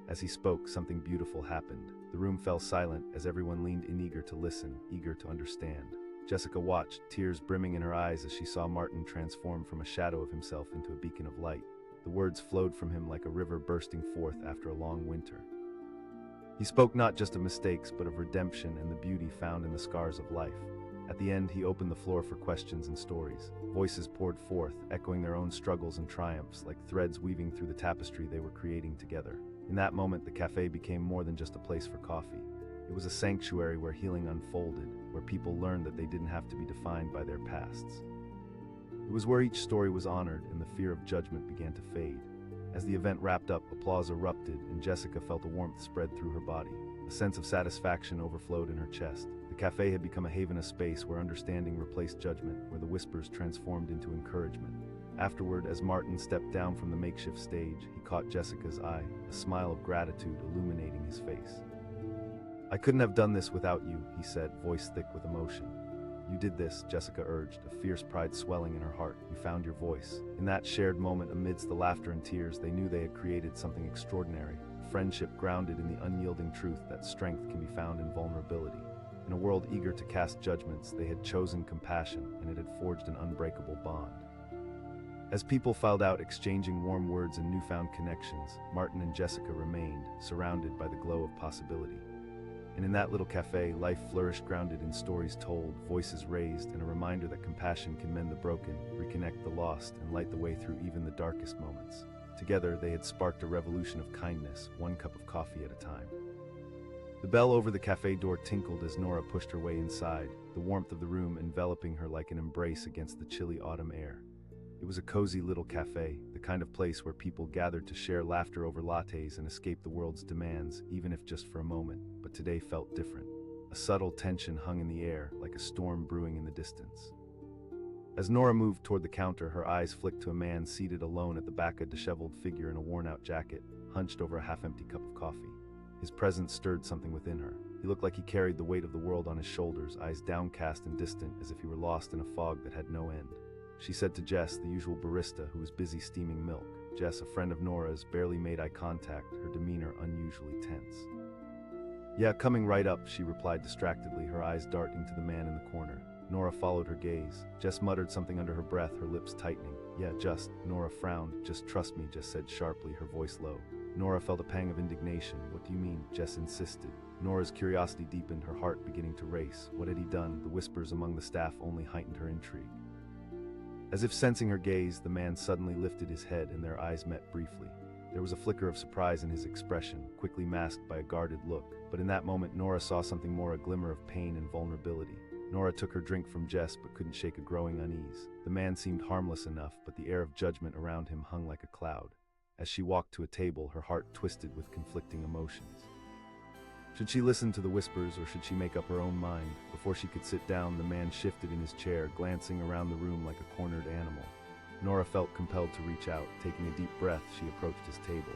As he spoke, something beautiful happened. The room fell silent as everyone leaned in, eager to listen, eager to understand. Jessica watched, tears brimming in her eyes as she saw Martin transform from a shadow of himself into a beacon of light. The words flowed from him like a river bursting forth after a long winter. He spoke not just of mistakes, but of redemption and the beauty found in the scars of life. At the end, he opened the floor for questions and stories. Voices poured forth, echoing their own struggles and triumphs, like threads weaving through the tapestry they were creating together. In that moment, the cafe became more than just a place for coffee. It was a sanctuary where healing unfolded, where people learned that they didn't have to be defined by their pasts. It was where each story was honored and the fear of judgment began to fade. As the event wrapped up, applause erupted, and Jessica felt a warmth spread through her body. A sense of satisfaction overflowed in her chest. The cafe had become a haven, a space where understanding replaced judgment, where the whispers transformed into encouragement. Afterward, as Martin stepped down from the makeshift stage, he caught Jessica's eye, a smile of gratitude illuminating his face. "I couldn't have done this without you," he said, voice thick with emotion. "You did this," Jessica urged, a fierce pride swelling in her heart. "You found your voice." In that shared moment, amidst the laughter and tears, they knew they had created something extraordinary, a friendship grounded in the unyielding truth that strength can be found in vulnerability. In a world eager to cast judgments, they had chosen compassion, and it had forged an unbreakable bond. As people filed out, exchanging warm words and newfound connections, Martin and Jessica remained, surrounded by the glow of possibility. And in that little cafe, life flourished, grounded in stories told, voices raised, and a reminder that compassion can mend the broken, reconnect the lost, and light the way through even the darkest moments. Together, they had sparked a revolution of kindness, one cup of coffee at a time. The bell over the cafe door tinkled as Nora pushed her way inside, the warmth of the room enveloping her like an embrace against the chilly autumn air. It was a cozy little cafe, the kind of place where people gathered to share laughter over lattes and escape the world's demands, even if just for a moment, but today felt different. A subtle tension hung in the air, like a storm brewing in the distance. As Nora moved toward the counter, her eyes flicked to a man seated alone at the back, a disheveled figure in a worn-out jacket, hunched over a half-empty cup of coffee. His presence stirred something within her. He looked like he carried the weight of the world on his shoulders, eyes downcast and distant, as if he were lost in a fog that had no end. She said to Jess, the usual barista who was busy steaming milk. Jess, a friend of Nora's, barely made eye contact, her demeanor unusually tense. "Yeah, coming right up," she replied distractedly, her eyes darting to the man in the corner. Nora followed her gaze. Jess muttered something under her breath, her lips tightening. "Yeah, just," Nora frowned. "Just trust me," Jess said sharply, her voice low. Nora felt a pang of indignation. "What do you mean?" Jess insisted. Nora's curiosity deepened, her heart beginning to race. What had he done? The whispers among the staff only heightened her intrigue. As if sensing her gaze, the man suddenly lifted his head and their eyes met briefly. There was a flicker of surprise in his expression, quickly masked by a guarded look. But in that moment, Nora saw something more, a glimmer of pain and vulnerability. Nora took her drink from Jess but couldn't shake a growing unease. The man seemed harmless enough, but the air of judgment around him hung like a cloud. As she walked to a table, her heart twisted with conflicting emotions. Should she listen to the whispers, or should she make up her own mind? Before she could sit down, the man shifted in his chair, glancing around the room like a cornered animal. Nora felt compelled to reach out. Taking a deep breath, she approached his table.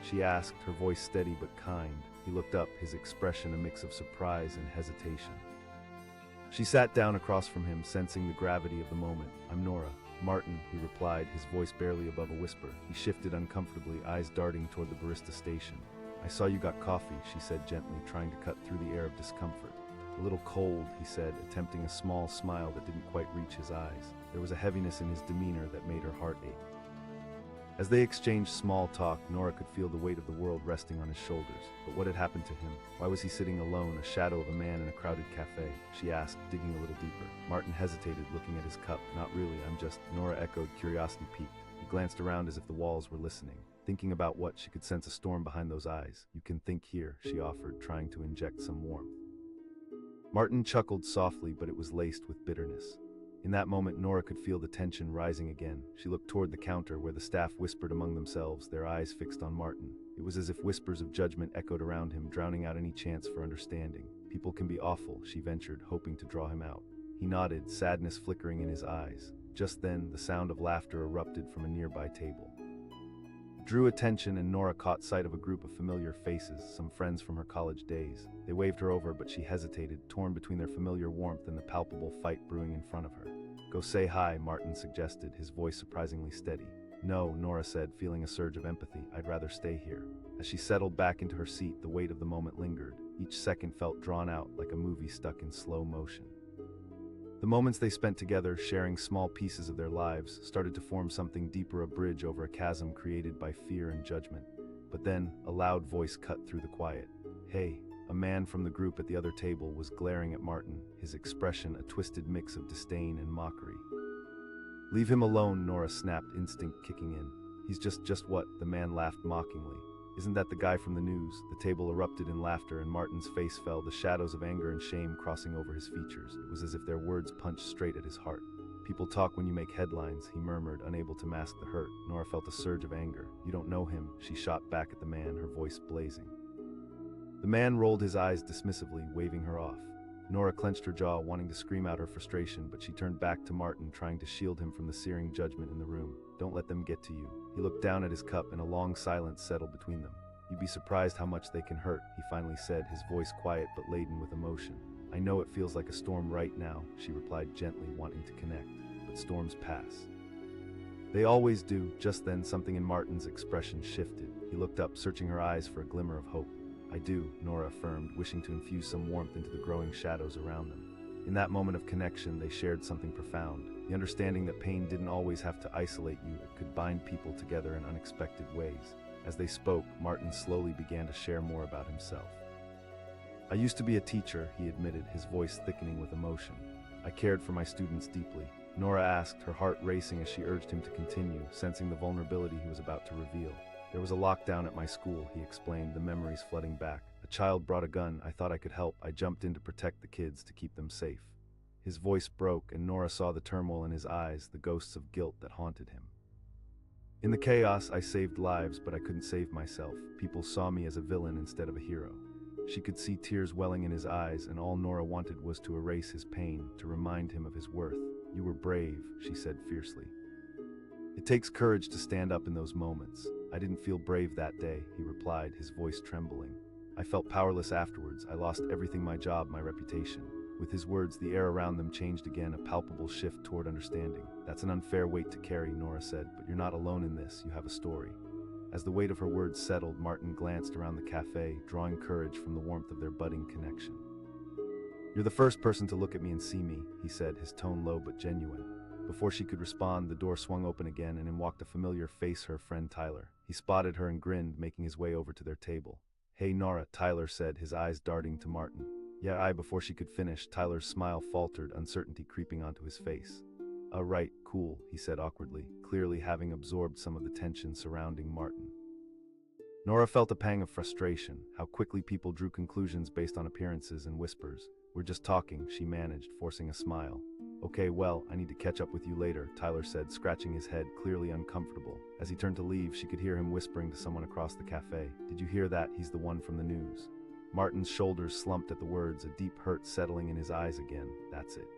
She asked, her voice steady but kind. He looked up, his expression a mix of surprise and hesitation. She sat down across from him, sensing the gravity of the moment. "I'm Nora." "Martin," he replied, his voice barely above a whisper. He shifted uncomfortably, eyes darting toward the barista station. "I saw you got coffee," she said gently, trying to cut through the air of discomfort. "A little cold," he said, attempting a small smile that didn't quite reach his eyes. There was a heaviness in his demeanor that made her heart ache. As they exchanged small talk, Nora could feel the weight of the world resting on his shoulders. But what had happened to him? Why was he sitting alone, a shadow of a man in a crowded cafe? She asked, digging a little deeper. Martin hesitated, looking at his cup. "Not really, I'm just..." Nora echoed, curiosity piqued. He glanced around as if the walls were listening. Thinking about what, she could sense a storm behind those eyes. "You can think here," she offered, trying to inject some warmth. Martin chuckled softly, but it was laced with bitterness. In that moment, Nora could feel the tension rising again. She looked toward the counter, where the staff whispered among themselves, their eyes fixed on Martin. It was as if whispers of judgment echoed around him, drowning out any chance for understanding. "People can be awful," she ventured, hoping to draw him out. He nodded, sadness flickering in his eyes. Just then, the sound of laughter erupted from a nearby table. drew attention, and Nora caught sight of a group of familiar faces, some friends from her college days. They waved her over, but she hesitated, torn between their familiar warmth and the palpable fight brewing in front of her. "Go say hi," Martin suggested, his voice surprisingly steady. "No," Nora said, feeling a surge of empathy. "I'd rather stay here." As she settled back into her seat, the weight of the moment lingered. Each second felt drawn out, like a movie stuck in slow motion. The moments they spent together, sharing small pieces of their lives, started to form something deeper, a bridge over a chasm created by fear and judgment. But then, a loud voice cut through the quiet. "Hey." A man from the group at the other table was glaring at Martin, his expression a twisted mix of disdain and mockery. "Leave him alone," Nora snapped, instinct kicking in. "He's just what?" The man laughed mockingly. "Isn't that the guy from the news?" The table erupted in laughter, and Martin's face fell, the shadows of anger and shame crossing over his features. It was as if their words punched straight at his heart. "People talk when you make headlines," he murmured, unable to mask the hurt. Nora felt a surge of anger. "You don't know him," she shot back at the man, her voice blazing. The man rolled his eyes dismissively, waving her off. Nora clenched her jaw, wanting to scream out her frustration, but she turned back to Martin, trying to shield him from the searing judgment in the room. "Don't let them get to you." He looked down at his cup, and a long silence settled between them. "You'd be surprised how much they can hurt," he finally said, his voice quiet but laden with emotion. "I know it feels like a storm right now," she replied gently, wanting to connect. "But storms pass." "They always do." Just then, something in Martin's expression shifted. He looked up, searching her eyes for a glimmer of hope. "I do," Nora affirmed, wishing to infuse some warmth into the growing shadows around them. In that moment of connection, they shared something profound, the understanding that pain didn't always have to isolate you, it could bind people together in unexpected ways. As they spoke, Martin slowly began to share more about himself. "I used to be a teacher," he admitted, his voice thickening with emotion. "I cared for my students deeply." Nora asked, her heart racing as she urged him to continue, sensing the vulnerability he was about to reveal. "There was a lockdown at my school," he explained, the memories flooding back. "A child brought a gun. I thought I could help. I jumped in to protect the kids, to keep them safe." His voice broke, and Nora saw the turmoil in his eyes, the ghosts of guilt that haunted him. "In the chaos, I saved lives, but I couldn't save myself. People saw me as a villain instead of a hero." She could see tears welling in his eyes, and all Nora wanted was to erase his pain, to remind him of his worth. "You were brave," she said fiercely. "It takes courage to stand up in those moments." "I didn't feel brave that day," he replied, his voice trembling. "I felt powerless afterwards. I lost everything, my job, my reputation." With his words, the air around them changed again, a palpable shift toward understanding. "That's an unfair weight to carry," Nora said, "but you're not alone in this. You have a story." As the weight of her words settled, Martin glanced around the cafe, drawing courage from the warmth of their budding connection. "You're the first person to look at me and see me," he said, his tone low but genuine. Before she could respond, the door swung open again, and in walked a familiar face, her friend Tyler. He spotted her and grinned, making his way over to their table. "Hey, Nora," Tyler said, his eyes darting to Martin. "Yeah, before she could finish, Tyler's smile faltered, uncertainty creeping onto his face. Right, cool," he said awkwardly, clearly having absorbed some of the tension surrounding Martin. Nora felt a pang of frustration, how quickly people drew conclusions based on appearances and whispers. "We're just talking," she managed, forcing a smile. "Okay, well, I need to catch up with you later," Tyler said, scratching his head, clearly uncomfortable. As he turned to leave, she could hear him whispering to someone across the cafe. "Did you hear that? He's the one from the news." Martin's shoulders slumped at the words, a deep hurt settling in his eyes again. "That's it.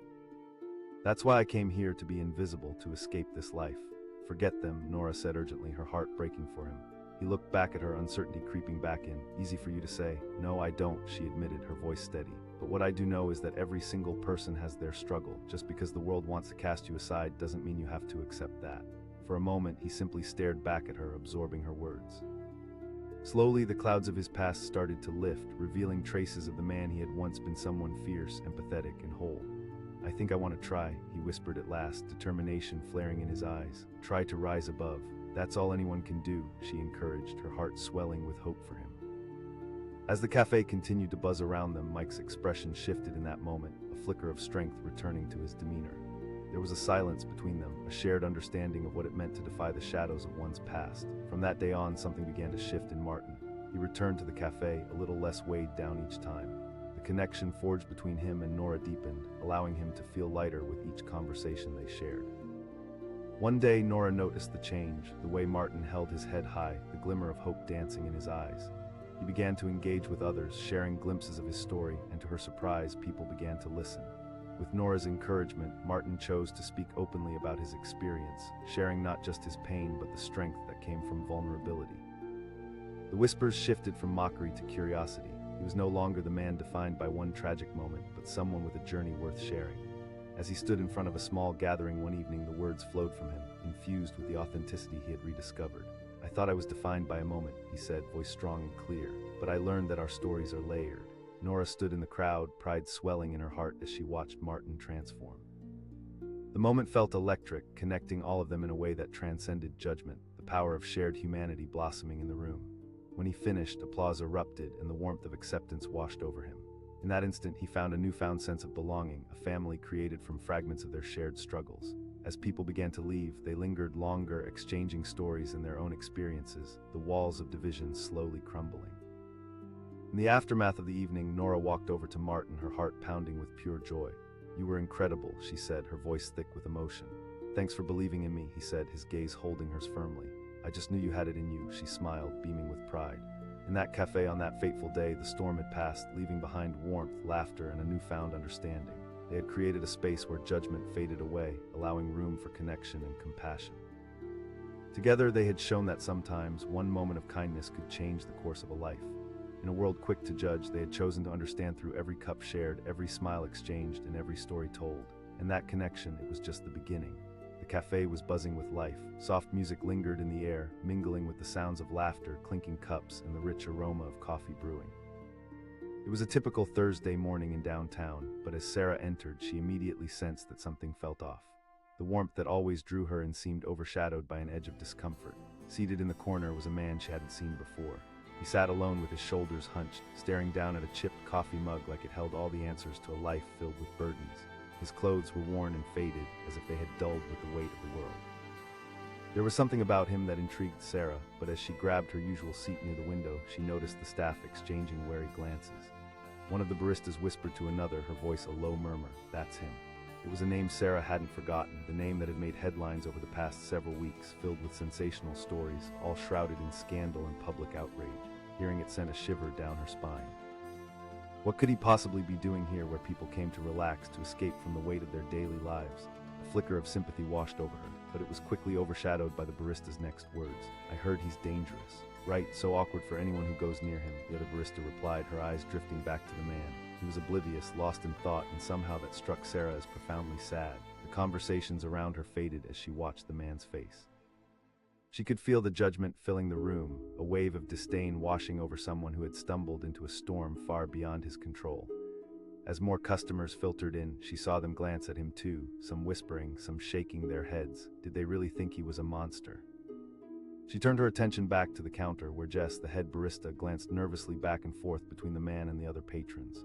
That's why I came here, to be invisible, to escape this life." "Forget them," Nora said urgently, her heart breaking for him. He looked back at her, uncertainty creeping back in. "Easy for you to say." "No, I don't," she admitted, her voice steady. "But what I do know is that every single person has their struggle. Just because the world wants to cast you aside doesn't mean you have to accept that." For a moment, he simply stared back at her, absorbing her words. Slowly, the clouds of his past started to lift, revealing traces of the man he had once been, someone fierce, empathetic, and whole. "I think I want to try," he whispered at last, determination flaring in his eyes. "Try to rise above. That's all anyone can do," she encouraged, her heart swelling with hope for him. As the cafe continued to buzz around them, Mike's expression shifted in that moment, a flicker of strength returning to his demeanor. There was a silence between them, a shared understanding of what it meant to defy the shadows of one's past. From that day on, something began to shift in Martin. He returned to the cafe, a little less weighed down each time. The connection forged between him and Nora deepened, allowing him to feel lighter with each conversation they shared. One day, Nora noticed the change, the way Martin held his head high, the glimmer of hope dancing in his eyes. He began to engage with others, sharing glimpses of his story, and to her surprise, people began to listen. With Nora's encouragement, Martin chose to speak openly about his experience, sharing not just his pain but the strength that came from vulnerability. The whispers shifted from mockery to curiosity. He was no longer the man defined by one tragic moment, but someone with a journey worth sharing. As he stood in front of a small gathering one evening, the words flowed from him, infused with the authenticity he had rediscovered. "I thought I was defined by a moment," he said, voice strong and clear, "but I learned that our stories are layered." Nora stood in the crowd, pride swelling in her heart as she watched Martin transform. The moment felt electric, connecting all of them in a way that transcended judgment, the power of shared humanity blossoming in the room. When he finished, applause erupted and the warmth of acceptance washed over him. In that instant, he found a newfound sense of belonging, a family created from fragments of their shared struggles. As people began to leave, they lingered longer, exchanging stories and their own experiences, the walls of division slowly crumbling. In the aftermath of the evening, Nora walked over to Martin, her heart pounding with pure joy. "You were incredible," she said, her voice thick with emotion. "Thanks for believing in me," he said, his gaze holding hers firmly. "I just knew you had it in you," she smiled, beaming with pride. In that cafe on that fateful day, the storm had passed, leaving behind warmth, laughter, and a newfound understanding. They had created a space where judgment faded away, allowing room for connection and compassion. Together, they had shown that sometimes one moment of kindness could change the course of a life. In a world quick to judge, they had chosen to understand through every cup shared, every smile exchanged, and every story told. And that connection, it was just the beginning. The cafe was buzzing with life. Soft music lingered in the air, mingling with the sounds of laughter, clinking cups, and the rich aroma of coffee brewing. It was a typical Thursday morning in downtown, but as Sarah entered, she immediately sensed that something felt off. The warmth that always drew her in seemed overshadowed by an edge of discomfort. Seated in the corner was a man she hadn't seen before. He sat alone with his shoulders hunched, staring down at a chipped coffee mug like it held all the answers to a life filled with burdens. His clothes were worn and faded, as if they had dulled with the weight of the world. There was something about him that intrigued Sarah, but as she grabbed her usual seat near the window, she noticed the staff exchanging wary glances. One of the baristas whispered to another, her voice a low murmur, "That's him." It was a name Sarah hadn't forgotten, the name that had made headlines over the past several weeks, filled with sensational stories, all shrouded in scandal and public outrage. Hearing it sent a shiver down her spine. What could he possibly be doing here where people came to relax, to escape from the weight of their daily lives? A flicker of sympathy washed over her, but it was quickly overshadowed by the barista's next words. "I heard he's dangerous." "Right, so awkward for anyone who goes near him," the other barista replied, her eyes drifting back to the man. He was oblivious, lost in thought, and somehow that struck Sarah as profoundly sad. The conversations around her faded as she watched the man's face. She could feel the judgment filling the room, a wave of disdain washing over someone who had stumbled into a storm far beyond his control. As more customers filtered in, she saw them glance at him too, some whispering, some shaking their heads. Did they really think he was a monster? She turned her attention back to the counter, where Jess, the head barista, glanced nervously back and forth between the man and the other patrons.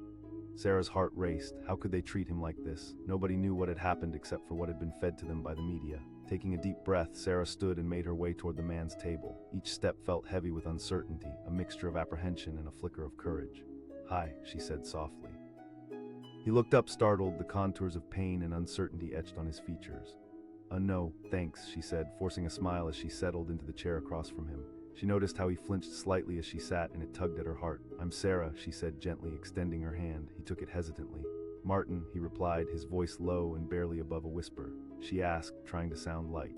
Sarah's heart raced. How could they treat him like this? Nobody knew what had happened except for what had been fed to them by the media. Taking a deep breath, Sarah stood and made her way toward the man's table. Each step felt heavy with uncertainty, a mixture of apprehension and a flicker of courage. "Hi," she said softly. He looked up, startled, the contours of pain and uncertainty etched on his features. No, thanks," she said, forcing a smile as she settled into the chair across from him. She noticed how he flinched slightly as she sat, and it tugged at her heart. "I'm Sarah," she said gently, extending her hand. He took it hesitantly. "Martin," he replied, his voice low and barely above a whisper. She asked, trying to sound light.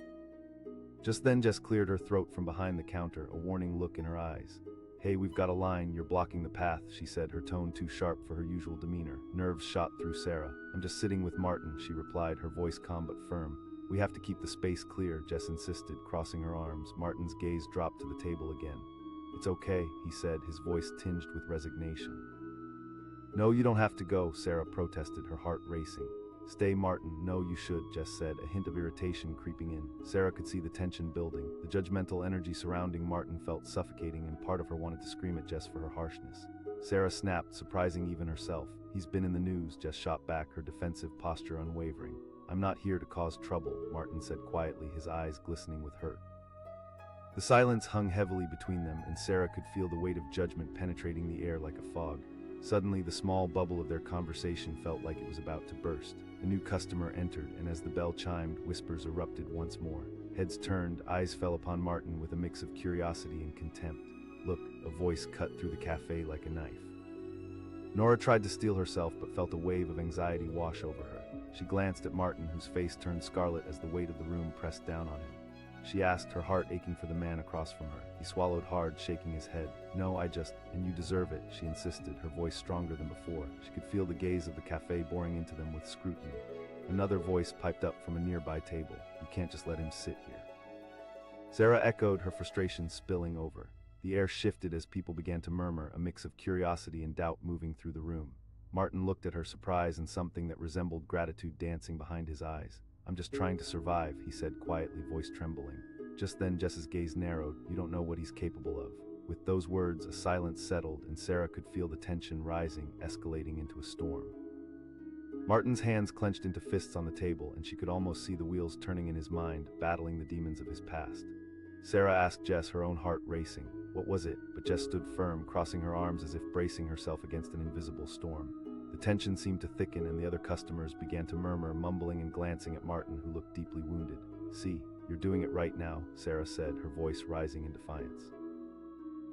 Just then Jess cleared her throat from behind the counter, a warning look in her eyes. "Hey, we've got a line, you're blocking the path," she said, her tone too sharp for her usual demeanor. Nerves shot through Sarah. "I'm just sitting with Martin," she replied, her voice calm but firm. "We have to keep the space clear," Jess insisted, crossing her arms. Martin's gaze dropped to the table again. "It's okay," he said, his voice tinged with resignation. "No, you don't have to go," Sarah protested, her heart racing. "Stay, Martin." "No, you should," Jess said, a hint of irritation creeping in. Sarah could see the tension building. The judgmental energy surrounding Martin felt suffocating, and part of her wanted to scream at Jess for her harshness. Sarah snapped, surprising even herself. "He's been in the news," Jess shot back, her defensive posture unwavering. "I'm not here to cause trouble," Martin said quietly, his eyes glistening with hurt. The silence hung heavily between them, and Sarah could feel the weight of judgment penetrating the air like a fog. Suddenly, the small bubble of their conversation felt like it was about to burst. A new customer entered, and as the bell chimed, whispers erupted once more. Heads turned, eyes fell upon Martin with a mix of curiosity and contempt. "Look," a voice cut through the cafe like a knife. Nora tried to steel herself, but felt a wave of anxiety wash over her. She glanced at Martin, whose face turned scarlet as the weight of the room pressed down on him. She asked, her heart aching for the man across from her. He swallowed hard, shaking his head. "No, and you deserve it," she insisted, her voice stronger than before. She could feel the gaze of the cafe boring into them with scrutiny. Another voice piped up from a nearby table. "You can't just let him sit here." Sarah echoed, her frustration spilling over. The air shifted as people began to murmur, a mix of curiosity and doubt moving through the room. Martin looked at her, surprise and something that resembled gratitude dancing behind his eyes. "I'm just trying to survive," he said quietly, voice trembling. Just then Jess's gaze narrowed. "You don't know what he's capable of." With those words, a silence settled, and Sarah could feel the tension rising, escalating into a storm. Martin's hands clenched into fists on the table, and she could almost see the wheels turning in his mind, battling the demons of his past. Sarah asked Jess, her own heart racing. What was it? But Jess stood firm, crossing her arms as if bracing herself against an invisible storm. The tension seemed to thicken, and the other customers began to murmur, mumbling and glancing at Martin, who looked deeply wounded. "See, you're doing it right now," Sarah said, her voice rising in defiance.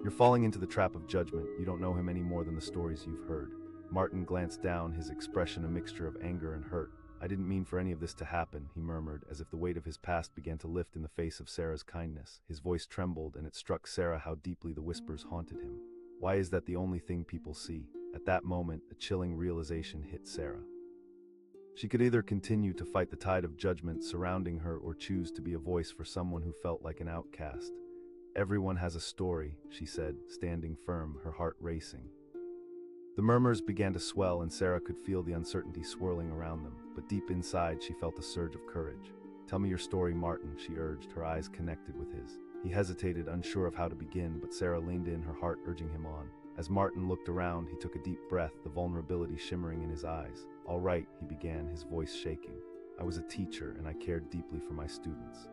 "You're falling into the trap of judgment. You don't know him any more than the stories you've heard." Martin glanced down, his expression a mixture of anger and hurt. "I didn't mean for any of this to happen," he murmured, as if the weight of his past began to lift in the face of Sarah's kindness. His voice trembled, and it struck Sarah how deeply the whispers haunted him. Why is that the only thing people see? At that moment, a chilling realization hit Sarah. She could either continue to fight the tide of judgment surrounding her or choose to be a voice for someone who felt like an outcast. "Everyone has a story," she said, standing firm, her heart racing. The murmurs began to swell, and Sarah could feel the uncertainty swirling around them, but deep inside she felt a surge of courage. "Tell me your story, Martin," she urged, her eyes connected with his. He hesitated, unsure of how to begin, but Sarah leaned in, her heart urging him on. As Martin looked around, he took a deep breath, the vulnerability shimmering in his eyes. "All right," he began, his voice shaking. "I was a teacher, and I cared deeply for my students."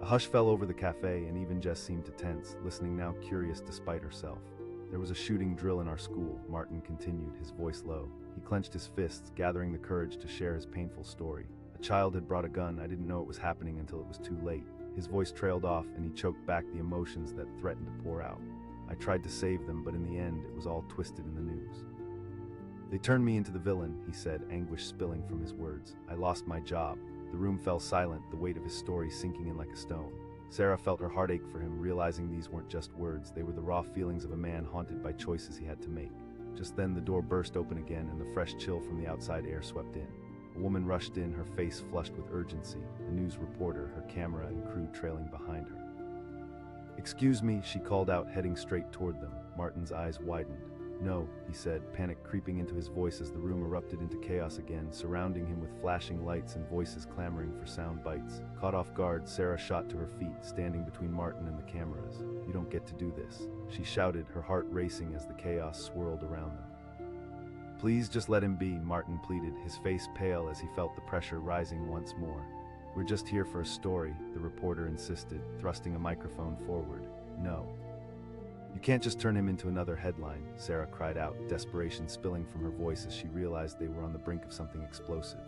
A hush fell over the cafe, and even Jess seemed to tense, listening now, curious despite herself. "There was a shooting drill in our school," Martin continued, his voice low. He clenched his fists, gathering the courage to share his painful story. "A child had brought a gun. I didn't know it was happening until it was too late." His voice trailed off, and he choked back the emotions that threatened to pour out. "I tried to save them, but in the end, it was all twisted in the news. They turned me into the villain," he said, anguish spilling from his words. "I lost my job." The room fell silent, the weight of his story sinking in like a stone. Sarah felt her heart ache for him, realizing these weren't just words, they were the raw feelings of a man haunted by choices he had to make. Just then, the door burst open again, and the fresh chill from the outside air swept in. A woman rushed in, her face flushed with urgency, a news reporter, her camera and crew trailing behind her. "Excuse me," she called out, heading straight toward them. Martin's eyes widened. "No," he said, panic creeping into his voice as the room erupted into chaos again, surrounding him with flashing lights and voices clamoring for sound bites. Caught off guard, Sarah shot to her feet, standing between Martin and the cameras. "You don't get to do this," she shouted, her heart racing as the chaos swirled around them. "Please just let him be," Martin pleaded, his face pale as he felt the pressure rising once more. "We're just here for a story," the reporter insisted, thrusting a microphone forward. "No. You can't just turn him into another headline," Sarah cried out, desperation spilling from her voice as she realized they were on the brink of something explosive.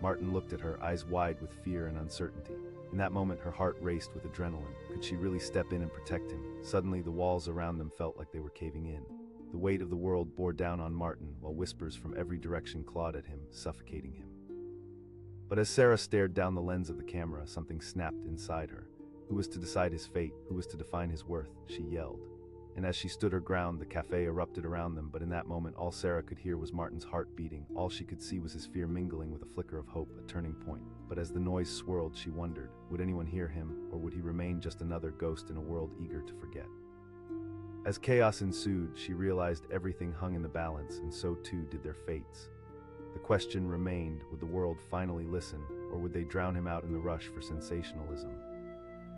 Martin looked at her, eyes wide with fear and uncertainty. In that moment, her heart raced with adrenaline. Could she really step in and protect him? Suddenly, the walls around them felt like they were caving in. The weight of the world bore down on Martin, while whispers from every direction clawed at him, suffocating him. But as Sarah stared down the lens of the camera, something snapped inside her. Who was to decide his fate? Who was to define his worth? She yelled. And as she stood her ground, the cafe erupted around them, but in that moment all Sarah could hear was Martin's heart beating. All she could see was his fear mingling with a flicker of hope, a turning point. But as the noise swirled, she wondered, would anyone hear him, or would he remain just another ghost in a world eager to forget? As chaos ensued, she realized everything hung in the balance, and so too did their fates. The question remained, would the world finally listen, or would they drown him out in the rush for sensationalism?